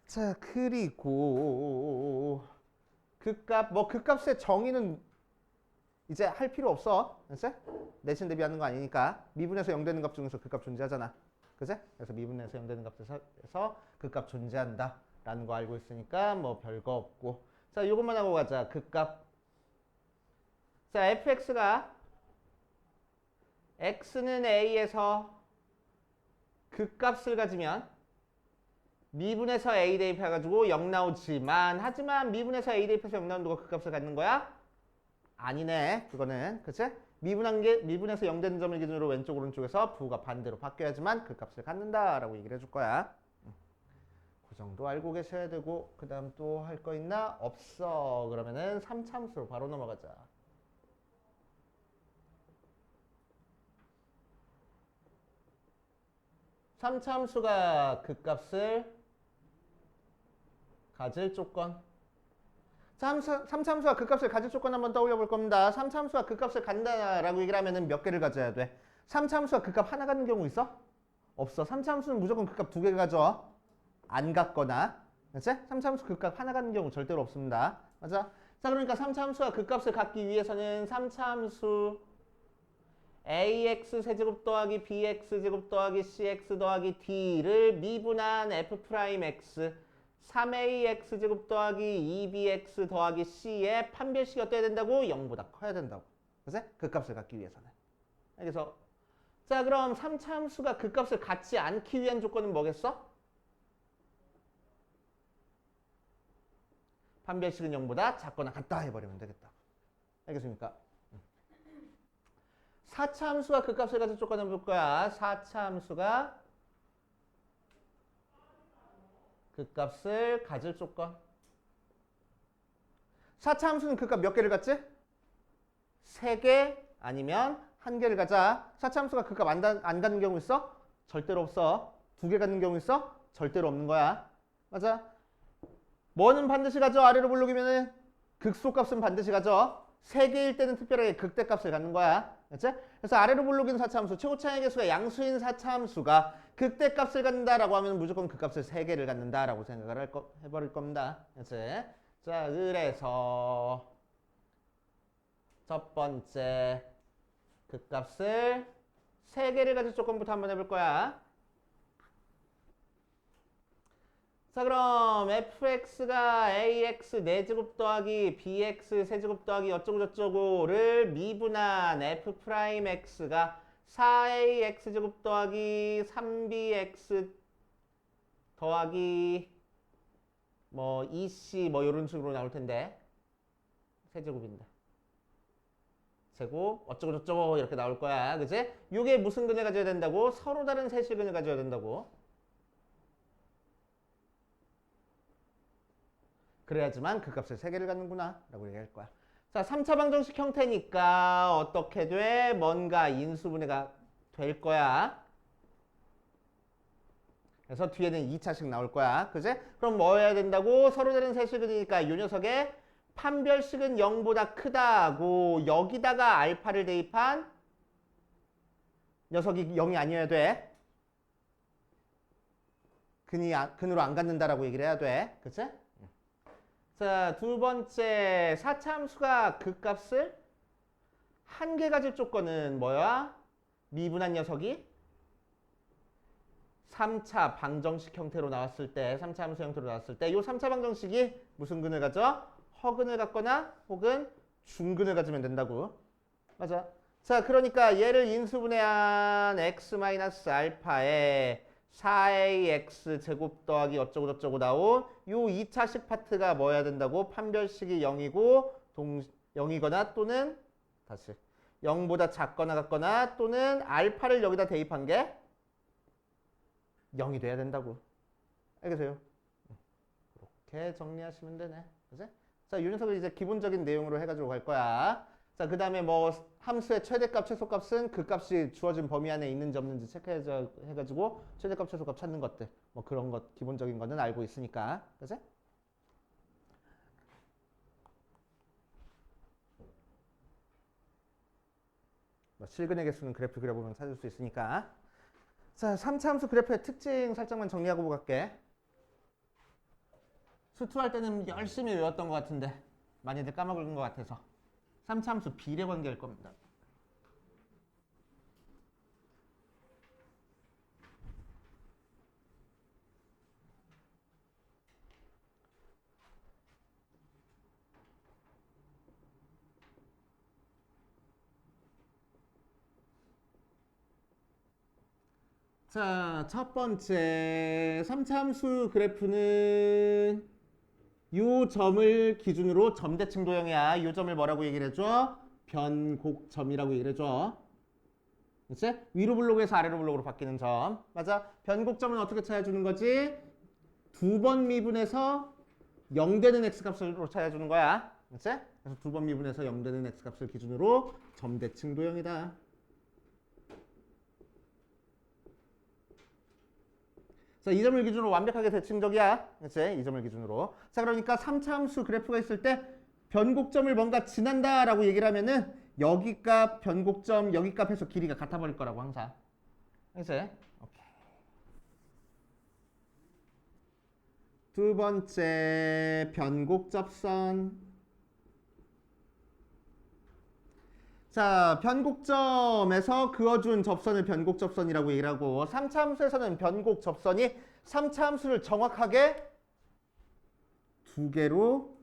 자, 그리고 극값, 뭐 극값의 정의는 이제 할 필요 없어. 그치? 내신 대비하는 거 아니니까. 미분에서 0 되는 값 중에서 극값 존재하잖아. 그제? 그래서 미분에서 0 되는 값에서 그 값 존재한다 라는 거 알고 있으니까 뭐 별거 없고. 자, 요것만 하고 가자. 그 값. 자, fx가 x는 a에서 그 값을 가지면 미분에서 a 대입해가지고 0 나오지만, 하지만 미분에서 a 대입해서 0 나오는 누가 그 값을 갖는 거야? 아니네. 그거는 그치? 미분에서 0 되는 점을 기준으로 왼쪽 오른쪽에서 부호가 반대로 바뀌어야지만 그 값을 갖는다라고 얘기를 해줄 거야. 그 정도 알고 계셔야 되고, 그 다음 또 할 거 있나? 없어. 그러면은 3참수로 바로 넘어가자. 삼참수가 그 값을 가질 조건. 삼참수가 그 값을 가질 조건 한번 떠올려 볼 겁니다. 삼참수가 그 값을 간다라고 얘기를 하면은 몇 개를 가져야 돼? 삼참수가 그 값 하나 갖는 경우 있어? 없어. 삼참수는 무조건 그 값 두 개 가져. 안 갖거나. 그치? 삼참수 그 값 하나 갖는 경우 절대로 없습니다. 맞아? 자, 그러니까 삼참수가 그 값을 갖기 위해서는 삼참수 ax 세제곱 더하기 bx 제곱 더하기 cx 더하기 d를 미분한 f'x 3ax 제곱 더하기 2bx 더하기 c의 판별식이 어때야 된다고? 0보다 커야 된다고. 그치? 그 값을 갖기 위해서는. 그래서 자, 그럼 삼참수가 그 값을 갖지 않기 위한 조건은 뭐겠어? 판별식은 0보다 작거나 같다 해버리면 되겠다. 알겠습니까? 4차함수가 그 값을 가질 조건을 볼 거야. 4차함수가 그 값을 가질 조건. 4차함수는 그 값 몇 개를 갖지? 3개 아니면 1개를 가자. 4차함수가 그 값 안 갖는 경우 있어? 절대로 없어. 2개 갖는 경우 있어? 절대로 없는 거야. 맞아? 뭐는 반드시 가져? 아래로 볼록이면은 극소값은 반드시 가져. 3개일 때는 특별하게 극대값을 갖는 거야. 그치? 그래서 아래로 볼록인 4차함수, 최고차의 개수가 양수인 4차함수가 극대값을 갖는다라고 하면 무조건 그 값을 3개를 갖는다라고 생각을 해버릴 겁니다. 그치? 자, 그래서 첫 번째 그 값을 3개를 가질 조건부터 한번 해볼 거야. 자, 그럼 fx가 ax 4제곱 더하기 bx 세제곱 더하기 어쩌고저쩌고를 미분한 f'x가 4ax 제곱 더하기 3bx 더하기 뭐 2c 뭐 이런 식으로 나올 텐데 세제곱인데 제곱 어쩌고저쩌고 이렇게 나올 거야. 그치? 이게 무슨 근을 가져야 된다고? 서로 다른 세실근을 가져야 된다고. 그래야지만 그 값을 3개를 갖는구나 라고 얘기할 거야. 자, 3차 방정식 형태니까 어떻게 돼? 뭔가 인수분해가 될 거야. 그래서 뒤에는 2차식 나올 거야. 그지? 그럼 뭐 해야 된다고? 서로 다른 세실근이니까 이 녀석의 판별식은 0보다 크다고 여기다가 알파를 대입한 녀석이 0이 아니어야 돼. 근으로 안 갖는다라고 얘기를 해야 돼. 그치? 자, 두 번째 4차함수가 그 값을 1개 가질 조건은 뭐야? 미분한 녀석이 3차 방정식 형태로 나왔을 때, 3차 함수 형태로 나왔을 때 이 3차 방정식이 무슨 근을 가져? 허근을 갖거나 혹은 중근을 가지면 된다고. 맞아. 자, 그러니까 얘를 인수분해한 x-알파에 4ax 제곱 더하기 어쩌고저쩌고 나온 요 2차식 파트가 뭐여야 된다고? 판별식이 0이고 0이거나 또는 다시 0보다 작거나 같거나 또는 알파를 여기다 대입한 게 0이 돼야 된다고. 알겠어요? 이렇게 정리하시면 되네. 그치? 자, 이 녀석을 이제 기본적인 내용으로 해가지고 갈 거야. 자, 그 다음에 뭐 함수의 최대값, 최소값은 그 값이 주어진 범위 안에 있는지 없는지 체크해가지고 최대값, 최소값 찾는 것들. 뭐 그런 것, 기본적인 거는 알고 있으니까. 그치? 뭐 실근의 개수는 그래프 그려보면 찾을 수 있으니까. 자, 3차 함수 그래프의 특징 살짝만 정리하고 갈게. 수투할 때는 열심히 외웠던 것 같은데 많이들 까먹은 것 같아서 3차 함수 비례 관계일 겁니다. 자, 첫 번째 3차 함수 그래프는 요 점을 기준으로 점대칭 도형이야. 요 점을 뭐라고 얘기를 해줘? 변곡점이라고 얘기를 해줘. 그치? 위로 블록에서 아래로 블록으로 바뀌는 점. 맞아? 변곡점은 어떻게 찾아주는 거지? 두 번 미분해서 0 되는 x값으로 찾아주는 거야. 그치? 그래서 두 번 미분해서 0 되는 x값을 기준으로 점대칭 도형이다. 자, 이 점을 기준으로 완벽하게 대칭적이야. 그치? 이 점을 기준으로. 자, 그러니까 3차 함수 그래프가 있을 때 변곡점을 뭔가 지난다라고 얘기를 하면은 여기 값, 변곡점, 여기 값에서 길이가 같아 버릴 거라고 항상. 그치? 오케이. 두 번째 변곡접선. 자, 변곡점에서 그어준 접선을 변곡접선이라고 얘기를 하고 3차 함수에서는 변곡접선이 3차 함수를 정확하게 두 개로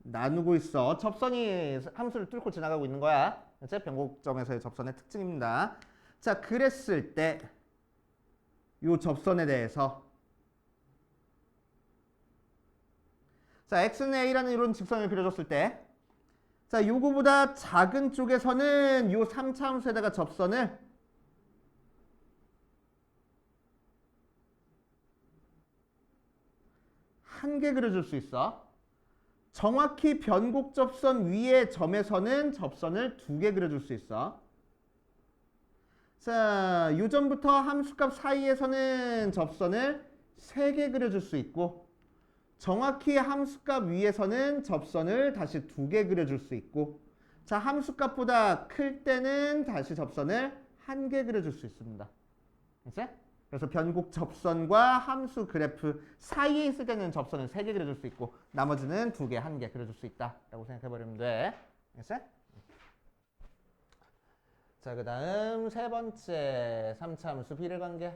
나누고 있어. 접선이 함수를 뚫고 지나가고 있는 거야. 그치? 변곡점에서의 접선의 특징입니다. 자, 그랬을 때 이 접선에 대해서 자, x는 a라는 이런 직선을 그려줬을 때 자, 요거보다 작은 쪽에서는 요 3차 함수에다가 접선을 한 개 그려줄 수 있어. 정확히 변곡 접선 위의 점에서는 접선을 두 개 그려줄 수 있어. 자, 요 점부터 함수값 사이에서는 접선을 세 개 그려줄 수 있고 정확히 함수값 위에서는 접선을 다시 두 개 그려줄 수 있고 자, 함수값보다 클 때는 다시 접선을 한 개 그려줄 수 있습니다. 그치? 그래서 변곡 접선과 함수 그래프 사이에 있을 때는 접선을 세 개 그려줄 수 있고 나머지는 두 개, 한 개 그려줄 수 있다라고 생각해버리면 돼. 그치? 자, 그 다음 세 번째 3차 함수 비례관계.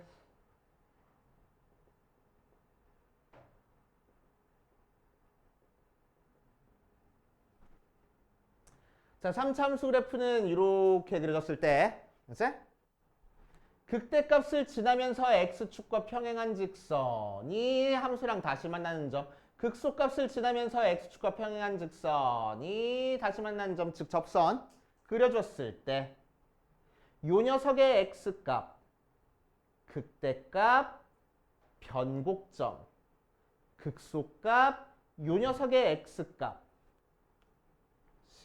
자, 3차 함수 그래프는 이렇게 그려졌을 때 그치? 극대값을 지나면서 x축과 평행한 직선이 함수랑 다시 만나는 점, 극소값을 지나면서 x축과 평행한 직선이 다시 만나는 점, 즉 접선 그려줬을 때 요 녀석의 x값, 극대값, 변곡점, 극소값, 요 녀석의 x값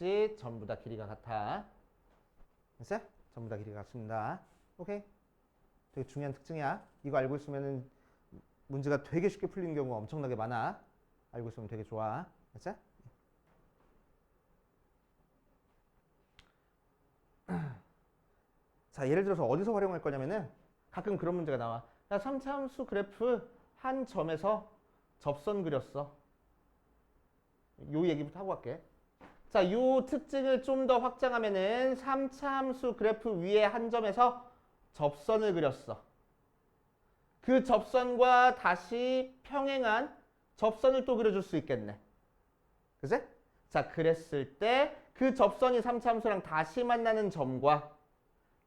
이 전부 다 길이가 같아. 됐어? 전부 다 길이가 같습니다. 오케이? 되게 중요한 특징이야. 이거 알고 있으면 문제가 되게 쉽게 풀리는 경우가 엄청나게 많아. 알고 있으면 되게 좋아. 됐어? 자, 예를 들어서 어디서 활용할 거냐면은 가끔 그런 문제가 나와. 나 3차 함수 그래프 한 점에서 접선 그렸어. 요 얘기부터 하고 갈게. 자, 요 특징을 좀 더 확장하면은 3차 함수 그래프 위에 한 점에서 접선을 그렸어. 그 접선과 다시 평행한 접선을 또 그려줄 수 있겠네. 그치? 자, 그랬을 때 그 접선이 3차 함수랑 다시 만나는 점과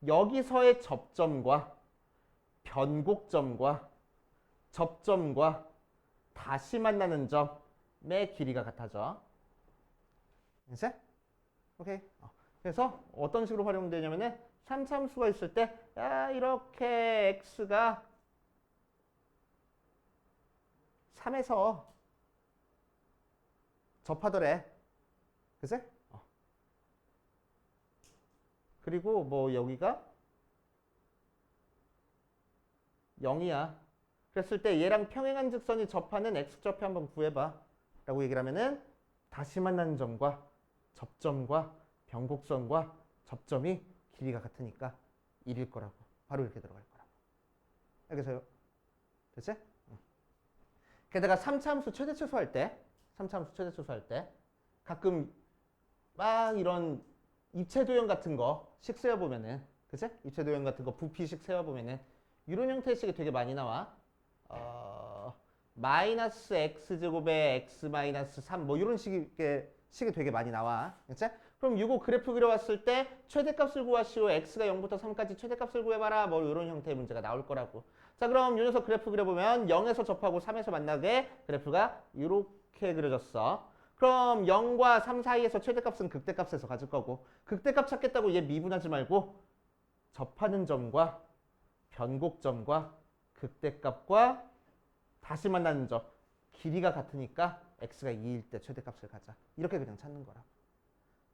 여기서의 접점과 변곡점과 접점과 다시 만나는 점의 길이가 같아져. 그치? 오케이. 그래서 어떤 식으로 활용되냐면은 3차 함수가 있을 때 야, 이렇게 x가 3에서 접하더래. 그치? 그리고 뭐 여기가 0이야. 그랬을 때 얘랑 평행한 직선이 접하는 x좌표 한번 구해봐. 라고 얘기를 하면은 다시 만나는 점과 접점과 변곡선과 접점이 길이가 같으니까 1일 거라고. 바로 이렇게 들어갈 거라고. 알겠어요? 됐지? 게다가 3차 함수 최대 최소할 때 3차 함수 최대 최소할 때 가끔 막 이런 입체 도형 같은 거 식 세워보면은 그치? 입체 도형 같은 거 부피식 세워보면은 이런 형태의 식이 되게 많이 나와. 마이너스 x제곱에 x 마이너스 3 뭐 이런 식이 되게 많이 나와. 그치? 그럼 요거 그래프 그려왔을 때 최대값을 구하시오. x가 0부터 3까지 최대값을 구해봐라. 뭐 이런 형태의 문제가 나올 거라고. 자, 그럼 요 녀석 그래프 그려보면 0에서 접하고 3에서 만나게 그래프가 이렇게 그려졌어. 그럼 0과 3 사이에서 최대값은 극대값에서 가질 거고, 극대값 찾겠다고 얘 미분하지 말고 접하는 점과 변곡점과 극대값과 다시 만나는 점 길이가 같으니까 x가 2일 때 최대값을 가자. 이렇게 그냥 찾는 거라.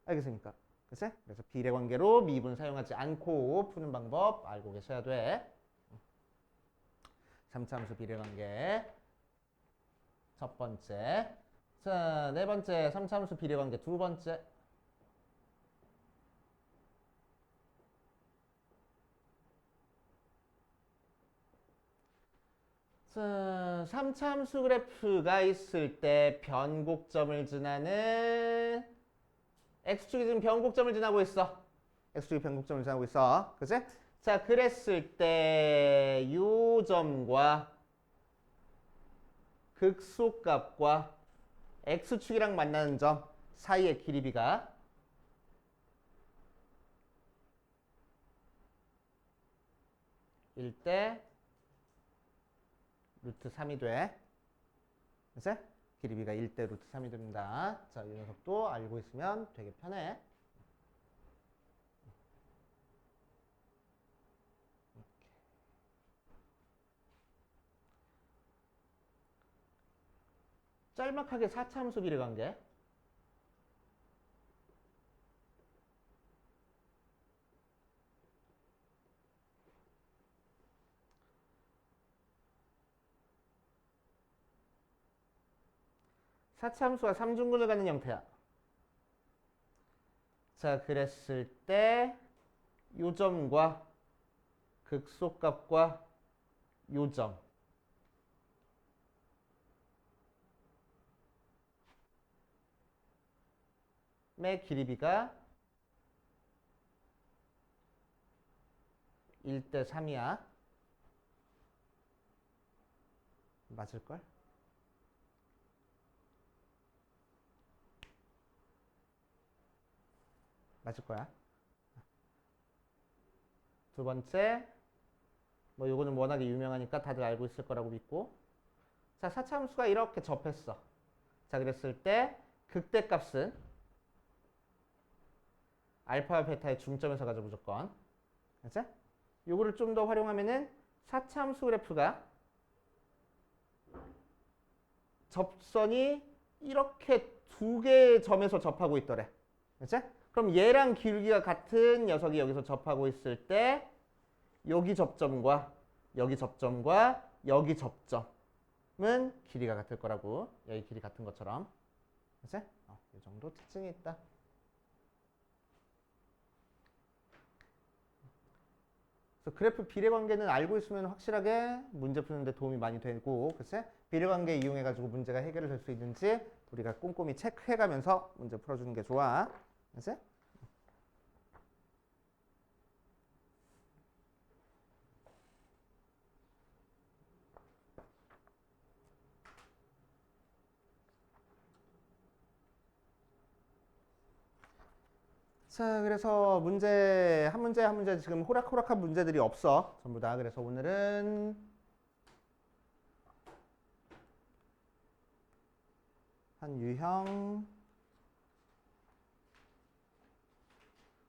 알겠습니까? 그치? 그래서 비례 관계로 미분 사용하지 않고 푸는 방법 알고 계셔야 돼. 3차 함수 비례 관계 첫 번째. 자, 네 번째 3차 함수 비례 관계 두 번째. 자, 3차 함수 그래프가 있을 때 변곡점을 지나는 x축이 지금 변곡점을 지나고 있어. x축이 변곡점을 지나고 있어. 그치? 자, 그랬을 때 요 점과 극소값과 x축이랑 만나는 점 사이의 길이비가 일 대 루트 3이 돼. 그치? 길이비가 1대 루트 3이 됩니다. 자, 이 녀석도 알고 있으면 되게 편해. 짤막하게 4차 함수 비례 관계. 사차 함수가 삼중근을 갖는 형태야. 자, 그랬을 때 요점과 극소값과 요점의 길이비가 1대 3이야. 맞을걸? 맞을 거야. 두 번째, 뭐 요거는 워낙에 유명하니까 다들 알고 있을 거라고 믿고. 자, 4차 함수가 이렇게 접했어. 자, 그랬을 때 극대값은 알파와 베타의 중점에서 가져 무조건. 그치? 요거를 좀 더 활용하면은 4차 함수 그래프가 접선이 이렇게 두 개의 점에서 접하고 있더래. 그치? 그럼 얘랑 길이가 같은 녀석이 여기서 접하고 있을 때 여기 접점과 여기 접점과 여기 접점은 길이가 같을 거라고. 여기 길이 같은 것처럼. 그치? 이 정도 특징이 있다. 그래서 그래프 비례 관계는 알고 있으면 확실하게 문제 푸는데 도움이 많이 되고, 그치? 비례 관계 이용해가지고 문제가 해결될 수 있는지 우리가 꼼꼼히 체크해가면서 문제 풀어주는 게 좋아. 그치? 자, 그래서 문제 한 문제 지금 호락호락한 문제들이 없어. 전부 다. 그래서 오늘은 한 유형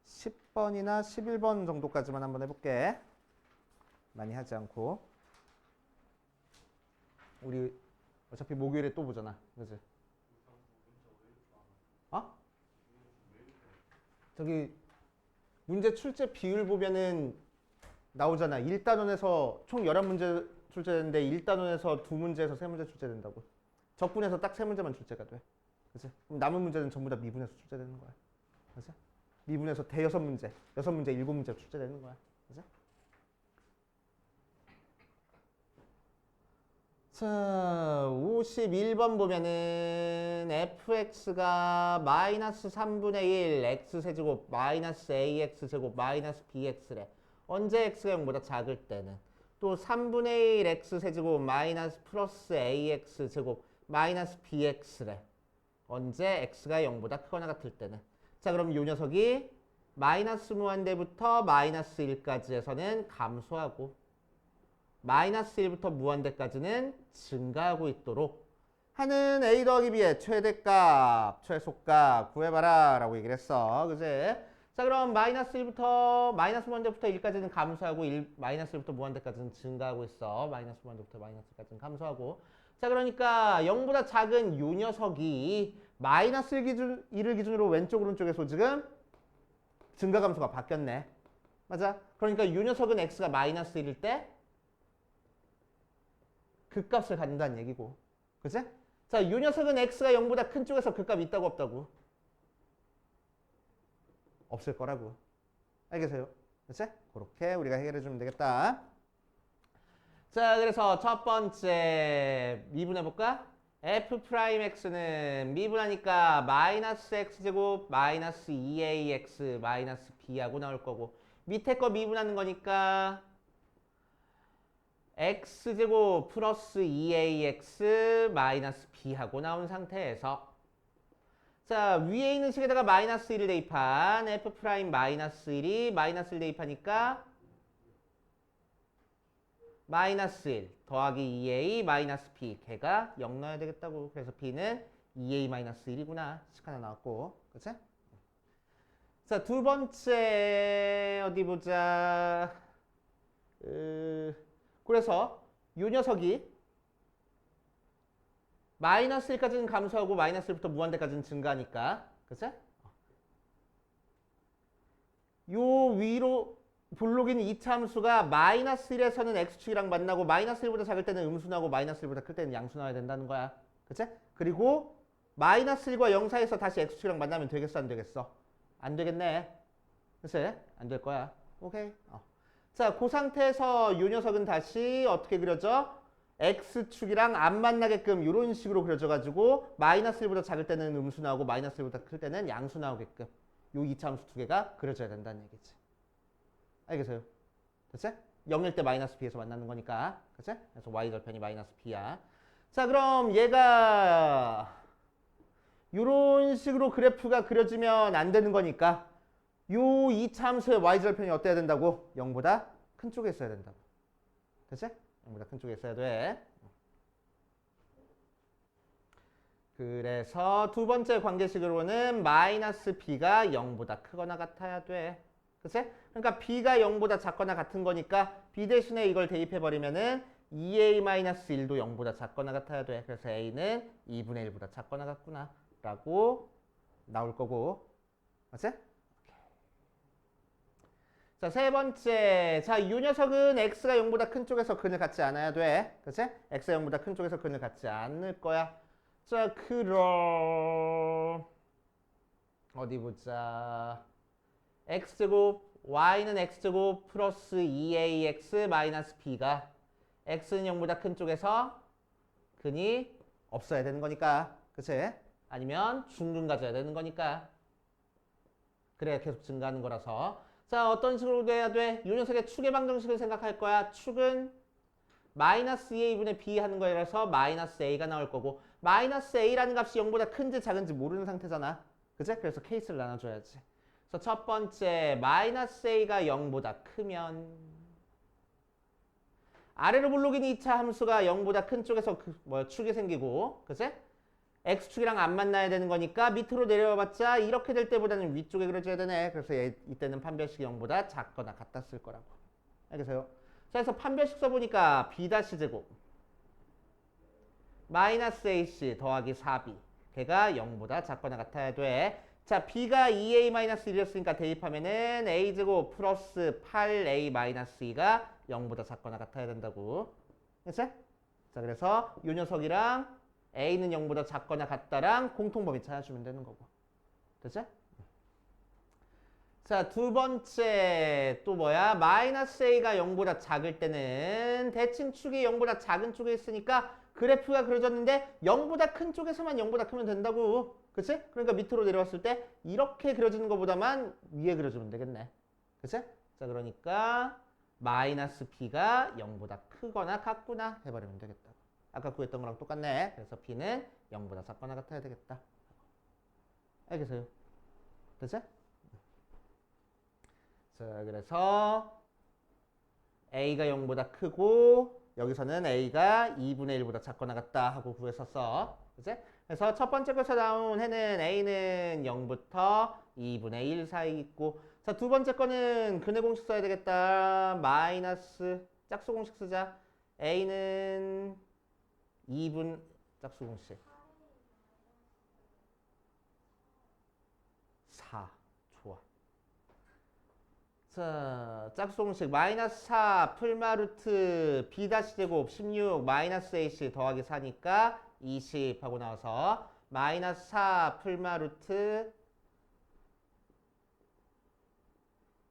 10번이나 11번 정도까지만 한번 해볼게. 많이 하지 않고. 우리 어차피 목요일에 또 보잖아. 그치? 어? 저기 문제 출제 비율 보면은 나오잖아. 1단원에서 총 11문제 출제되는데 1단원에서 2문제에서 3문제 출제된다고. 적분에서 딱 3문제만 출제가 돼. 그치? 그럼 남은 문제는 전부 다 미분에서 출제되는 거야. 그치? 미분에서 대여섯 문제, 6문제, 7문제 출제되는 거야. 그치? 자, 51번 보면은 fx가 마이너스 3분의 1 x세제곱 마이너스 ax제곱 마이너스 bx래. 언제 x가 0보다 작을 때는. 또 3분의 1 x세제곱 마이너스 플러스 ax제곱 마이너스 bx래. 언제 x가 0보다 크거나 같을 때는. 자, 그럼 요 녀석이 마이너스 무한대부터 마이너스 1까지에서는 감소하고 마이너스 1부터 무한대까지는 증가하고 있도록 하는 a 더하기 b의 최대값, 최소값 구해봐라 라고 얘기를 했어. 그지? 자, 그럼 마이너스 1부터 마이너스 무한대부터 1까지는 감소하고 마이너스 1부터 무한대까지는 증가하고 있어. 마이너스 무한대부터 마이너스 1까지는 감소하고. 자, 그러니까 0보다 작은 요 녀석이 마이너스 1을 기준으로 왼쪽 오른쪽에서 지금 증가 감소가 바뀌었네. 맞아? 그러니까 요 녀석은 x가 마이너스 1일 때 그 값을 갖는다는 얘기고. 그치? 자, 요 녀석은 x가 0보다 큰 쪽에서 그 값이 있다고 없다고? 없을 거라고. 알겠어요? 그치? 그렇게 우리가 해결해 주면 되겠다. 자, 그래서 첫 번째 미분해 볼까? f'x는 미분하니까 마이너스 x제곱 마이너스 2ax 마이너스 b하고 나올 거고 밑에 거 미분하는 거니까 x제곱 플러스 2ax 마이너스 b하고 나온 상태에서 자, 위에 있는 식에다가 마이너스 1을 대입한 f' 마이너스 1이 마이너스 1 대입하니까 마이너스 1 더하기 2a 마이너스 b 걔가 0 넣어야 되겠다고. 그래서 b는 2a 마이너스 1이구나. 식 하나 나왔고. 그치? 자, 두 번째 어디 보자. 그래서 요 녀석이 마이너스 1까지는 감소하고 마이너스 1부터 무한대까지는 증가하니까. 그치? 요 위로 볼록인 이차 함수가 마이너스 1에서는 x축이랑 만나고 마이너스 1보다 작을 때는 음수 나오고 마이너스 1보다 클 때는 양수 나와야 된다는 거야. 그치? 그리고 마이너스 1과 0 사이에서 다시 x축이랑 만나면 되겠어 안 되겠어? 안 되겠네. 그치? 안 될 거야. 오케이. 자, 그 상태에서 요 녀석은 다시 어떻게 그려져? x축이랑 안 만나게끔 이런 식으로 그려져가지고 마이너스 1보다 작을 때는 음수 나오고 마이너스 1보다 클 때는 양수 나오게끔 요 이차 함수 두 개가 그려져야 된다는 얘기지. 알겠어요? 됐지? 0일 때 마이너스 b에서 만나는 거니까. 그치? 그래서 y절편이 마이너스 b야. 자, 그럼 얘가 이런 식으로 그래프가 그려지면 안 되는 거니까 요 2차 함수의 y절편이 어때야 된다고? 0보다 큰 쪽에 있어야 된다고. 됐지? 0보다 큰 쪽에 있어야 돼. 그래서 두 번째 관계식으로는 마이너스 b가 0보다 크거나 같아야 돼. 그치? 그러니까 b가 0보다 작거나 같은 거니까 b 대신에 이걸 대입해버리면은 2a-1도 0보다 작거나 같아야 돼. 그래서 a는 2분의 1보다 작거나 같구나 라고 나올 거고. 맞지? 자, 세 번째. 자, 이 녀석은 x가 0보다 큰 쪽에서 근을 갖지 않아야 돼. 그치? x가 0보다 큰 쪽에서 근을 갖지 않을 거야. 자, 그럼 어디 보자. x제곱 y는 x제곱 플러스 2ax 마이너스 b가 x는 0보다 큰 쪽에서 근이 없어야 되는 거니까. 그치? 아니면 중근 가져야 되는 거니까. 그래야 계속 증가하는 거라서. 자, 어떤 식으로 돼야 돼? 이 녀석의 축의 방정식을 생각할 거야. 축은 마이너스 2a분의 b 하는 거라서 마이너스 a가 나올 거고 마이너스 a라는 값이 0보다 큰지 작은지 모르는 상태잖아. 그치? 그래서 케이스를 나눠줘야지. 그래서 첫 번째 마이너스 a가 0보다 크면 아래로 볼록인 2차 함수가 0보다 큰 쪽에서 축이 생기고 그치? x축이랑 안 만나야 되는 거니까 밑으로 내려와봤자 이렇게 될 때보다는 위쪽에 그려줘야 되네. 그래서 이때는 판별식이 0보다 작거나 같다 쓸 거라고. 알겠어요? 자, 그래서 판별식 써보니까 b-제곱 마이너스 ac 더하기 4b 걔가 0보다 작거나 같아야 돼. 자, b가 2a-1이었으니까 대입하면은 a제곱 플러스 8a-2가 0보다 작거나 같아야 된다고. 그치? 자, 그래서 이 녀석이랑 a는 0보다 작거나 같다랑 공통범위 찾아주면 되는 거고. 됐지? 자, 두 번째 또 뭐야? 마이너스 a가 0보다 작을 때는 대칭 축이 0보다 작은 쪽에 있으니까 그래프가 그려졌는데 0보다 큰 쪽에서만 0보다 크면 된다고. 그치? 그러니까 밑으로 내려왔을 때 이렇게 그려지는 것보다만 위에 그려주면 되겠네. 그치? 자, 그러니까 마이너스 b가 0보다 크거나 같구나 해버리면 되겠다. 아까 구했던 거랑 똑같네. 그래서 b는 0보다 작거나 같아야 되겠다. 알겠어요? 그치? 자, 그래서 a가 0보다 크고 여기서는 a가 2분의 1보다 작거나 같다 하고 구했었어. 그치? 그래서 첫 번째 거에서 나온 해는 a는 0부터 2분의 1 사이 있고, 자, 두 번째 거는 근해 공식 써야 되겠다. 마이너스 짝수 공식 쓰자. a는 2분 짝수 공식 4. 좋아. 자, 짝수 공식 마이너스 4 풀마 루트 b 다시 제곱 16 마이너스 ac 더하기 4니까 20 하고 나와서 마이너스 4 풀마 루트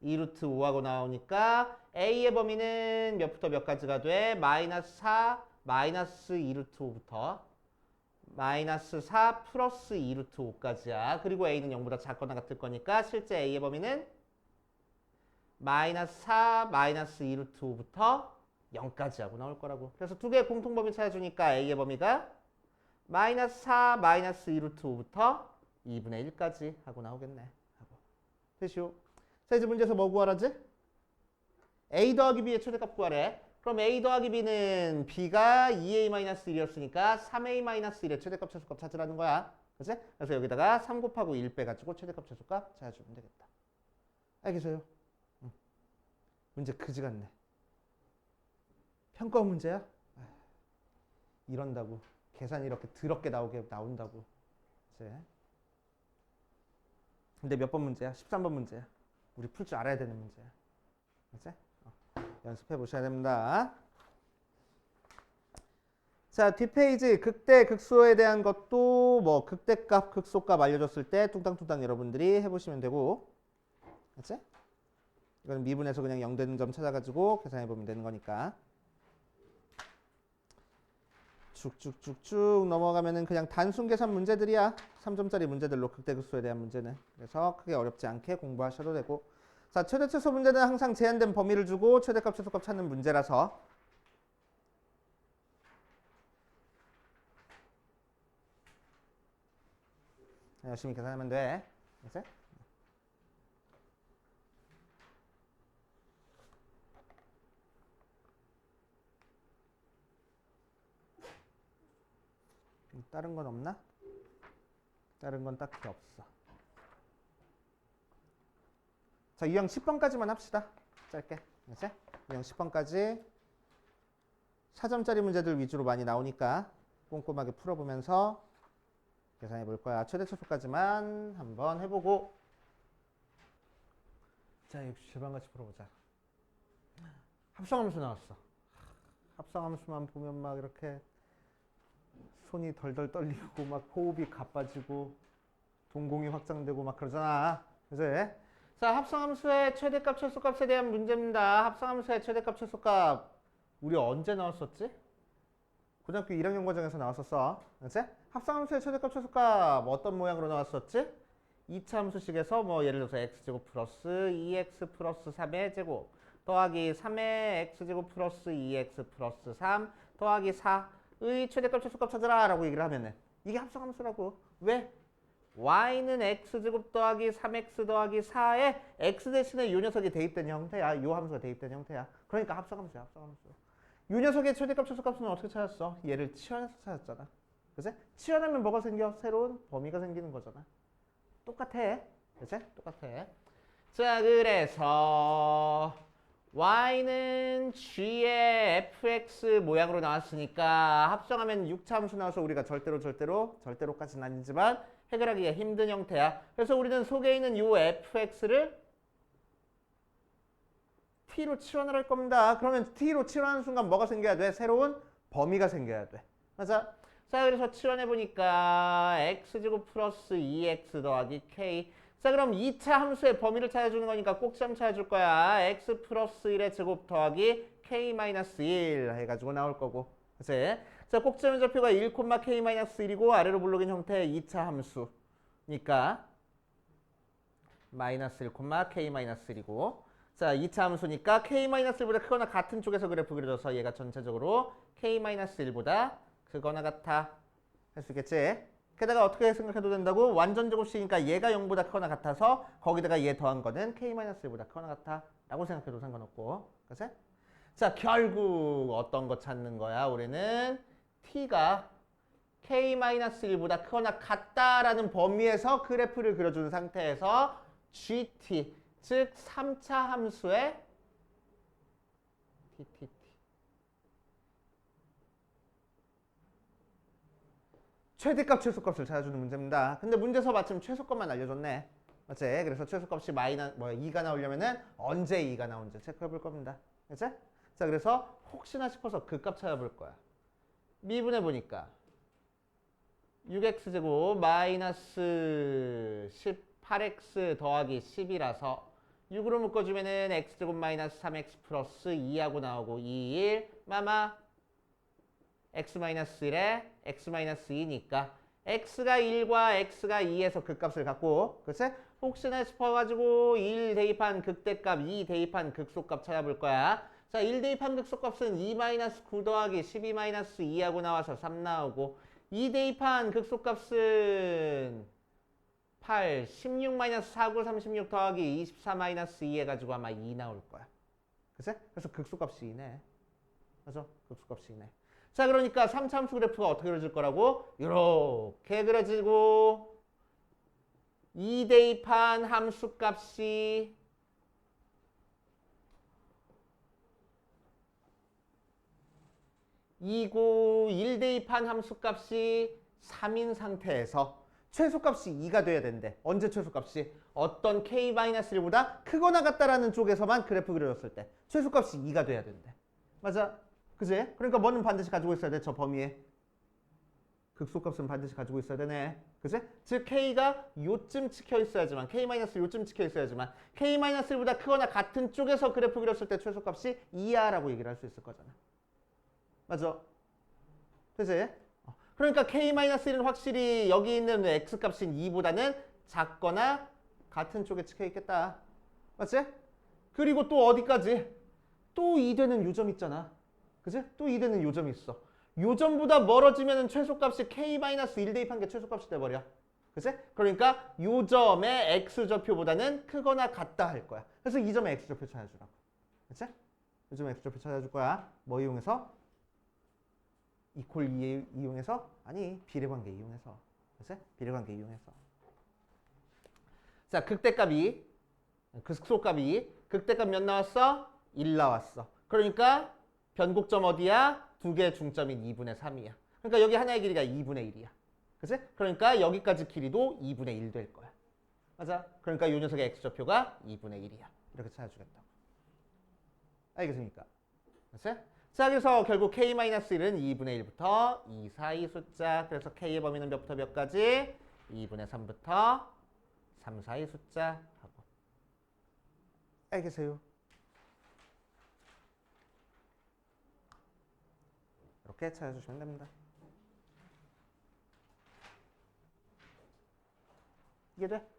2루트 5하고 나오니까 a의 범위는 몇부터 몇 가지가 돼? 마이너스 4 마이너스 2루트 5부터 마이너스 4 플러스 2루트 5까지야. 그리고 a는 0보다 작거나 같을 거니까 실제 a의 범위는 마이너스 4 마이너스 2루트 5부터 0까지 하고 나올 거라고. 그래서 두 개의 공통범위 찾아주니까 a의 범위가 마이너스 4 마이너스 2루트 5부터 2분의 1까지 하고 나오겠네. 하고. 됐슈. 자, 이제 문제에서 뭐 구하라지? a 더하기 b의 최대값 구하래. 그럼 a 더하기 b는 b가 2a-1이었으니까 3a-1의 최대값 최소값 찾으라는 거야. 그치? 그래서 여기다가 3 곱하고 1 빼가지고 최대값 최소값 찾아주면 되겠다. 알겠어요? 응. 문제 그지 같네. 평가 문제야? 이런다고. 계산이 이렇게 더럽게 나온다고. 그치? 근데 몇 번 문제야? 13번 문제야. 우리 풀 줄 알아야 되는 문제야. 그치? 연습해 보셔야 됩니다. 자, 뒷페이지 극대 극소에 대한 것도 뭐 극대값 극소값 알려줬을 때 뚱땅뚱땅 여러분들이 해보시면 되고, 그치? 이건 미분에서 그냥 0 되는 점 찾아가지고 계산해 보면 되는 거니까. 쭉쭉쭉쭉 넘어가면은 그냥 단순 계산 문제들이야. 3점짜리 문제들로 극대 극소에 대한 문제는. 그래서 크게 어렵지 않게 공부하셔도 되고. 자, 최대 최소 문제는 항상 제한된 범위를 주고 최대값 최소값 찾는 문제라서 열심히 계산하면 돼. 그치? 다른 건 없나? 다른 건 딱히 없어. 자, 유형 10번까지만 합시다. 짧게. 그치? 유형 10번까지 4점짜리 문제들 위주로 많이 나오니까 꼼꼼하게 풀어보면서 계산해 볼 거야. 최대 최소까지만 한번 해보고. 자, 67번 같이 풀어보자. 합성함수 나왔어. 합성함수만 보면 막 이렇게 손이 덜덜 떨리고 막 호흡이 가빠지고 동공이 확장되고 막 그러잖아. 그치? 자, 합성함수의 최대값 최소값에 대한 문제입니다. 합성함수의 최대값 최소값 우리 언제 나왔었지? 고등학교 1학년 과정에서 나왔었어. 그치? 합성함수의 최대값 최소값 어떤 모양으로 나왔었지? 2차 함수식에서 뭐 예를 들어서 x제곱 플러스 2x 플러스 3의 제곱 더하기 3의 x제곱 플러스 2x 플러스 3 더하기 4의 최대값 최소값 찾으라 라고 얘기를 하면은 이게 합성함수라고. 왜? y는 x제곱 더하기 3x 더하기 4에 x 대신에 요 녀석이 대입된 형태야. 요 함수가 대입된 형태야. 그러니까 합성함수야. 합성함수. 요 녀석의 최대값 최소값은 어떻게 찾았어? 얘를 치환해서 찾았잖아. 그치? 치환하면 뭐가 생겨? 새로운 범위가 생기는 거잖아. 똑같아. 그치? 똑같아. 자, 그래서 y는 g의 fx 모양으로 나왔으니까 합성하면 6차 함수 나와서 우리가 절대로까지는 아니지만 해결하기가 힘든 형태야. 그래서 우리는 속에 있는 이 fx를 t로 치환을 할 겁니다. 그러면 t로 치환하는 순간 뭐가 생겨야 돼? 새로운 범위가 생겨야 돼. 맞아? 자, 그래서 치환해보니까 x제곱 플러스 2x 더하기 k. 자, 그럼 2차 함수의 범위를 찾아주는 거니까 꼭지함 찾아줄 거야. x 플러스 1의 제곱 더하기 k 마이너스 1 해가지고 나올 거고. 그치? 자, 꼭지점 좌표가 1, k 마이너스 1이고 아래로 블록인 형태의 2차 함수니까 마이너스 1, k 마이너스 1이고. 자, 2차 함수니까 k-1보다 크거나 같은 쪽에서 그래프 그려줘서 얘가 전체적으로 k-1보다 크거나 같아. 할 수 있겠지? 게다가 어떻게 생각해도 된다고? 완전 제곱식이니까 얘가 0보다 크거나 같아서 거기다가 얘 더한 거는 k-1보다 크거나 같아 라고 생각해도 상관없고. 그치? 자, 결국 어떤 거 찾는 거야? 우리는 t가 k-1보다 크거나 같다라는 범위에서 그래프를 그려준 상태에서 gt, 즉 3차 함수의 ttt 최대값, 최소값을 찾아주는 문제입니다. 근데 문제서 마침 최소값만 알려줬네. 맞지? 그래서 최소값이 2가 나오려면은 언제 2가 나오는지 체크해 볼 겁니다. 그치? 자, 그래서 혹시나 싶어서 그 값 찾아볼 거야. 미분해 보니까 6x제곱 마이너스 18x 더하기 10이라서 6으로 묶어주면은 x제곱 마이너스 3x 플러스 2하고 나오고 2, 1, 마마 x-1에 x-2니까 x가 1과 x가 2에서 그 값을 갖고, 그치? 혹시나 싶어가지고 1 대입한 극대값, 2 대입한 극소값 찾아볼 거야. 자, 1 대입한 극소값은 2-9 더하기 12-2하고 나와서 3 나오고, 2 대입한 극소값은 8, 16-4, 9, 36 더하기 24-2 해가지고 아마 2 나올 거야. 그치? 그래서 극소값이 2네. 맞아? 극소값이 2네. 자, 그러니까 3차 함수 그래프가 어떻게 그려질 거라고? 이렇게 그려지고 2 대입한 함수값이 2고 1 대입한 함수값이 3인 상태에서 최소값이 2가 돼야 된대. 언제 최소값이? 어떤 k-1보다 크거나 같다라는 쪽에서만 그래프 그려졌을 때 최소값이 2가 돼야 된대. 맞아? 그지? 그러니까 뭐는 반드시 가지고 있어야 돼. 저 범위에. 극소값은 반드시 가지고 있어야 되네. 그지? 즉 K가 요쯤 찍혀 있어야지만 K-요쯤 찍혀 있어야지만 K-1보다 크거나 같은 쪽에서 그래프 그렸을 때 최소값이 2야 라고 얘기를 할 수 있을 거잖아. 맞아? 그지? 그러니까 K-1은 확실히 여기 있는 X값인 2보다는 작거나 같은 쪽에 찍혀 있겠다. 맞지? 그리고 또 어디까지? 또 2 되는 요점 있잖아. 그치? 또 2 되는 요점이 있어. 요점보다 멀어지면 최소값이 k-1 대입한 게 최소값이 돼버려. 그치? 그러니까 요점의 x좌표보다는 크거나 같다 할 거야. 그래서 이 점의 x좌표 찾아주라고. 그치? 요점의 x좌표 찾아줄 거야. 뭐 이용해서? 이퀄 이용해서? 아니, 비례관계 이용해서. 그치? 비례관계 이용해서. 자, 극대값이 극대값 몇 나왔어? 1 나왔어. 그러니까 변곡점 어디야? 두 개의 중점인 2분의 3이야. 그러니까 여기 하나의 길이가 2분의 1이야. 그치? 그러니까 여기까지 길이도 2분의 1 될 거야. 맞아? 그러니까 이 녀석의 x좌표가 2분의 1이야. 이렇게 찾아주겠다고. 알겠습니까? 그치? 자, 그래서 결국 k-1은 2분의 1부터 2 사이 숫자. 그래서 k의 범위는 몇부터 몇까지? 2분의 3부터 3 사이 숫자 하고. 알겠어요? 이렇게 찾아주시면 됩니다. 이해돼?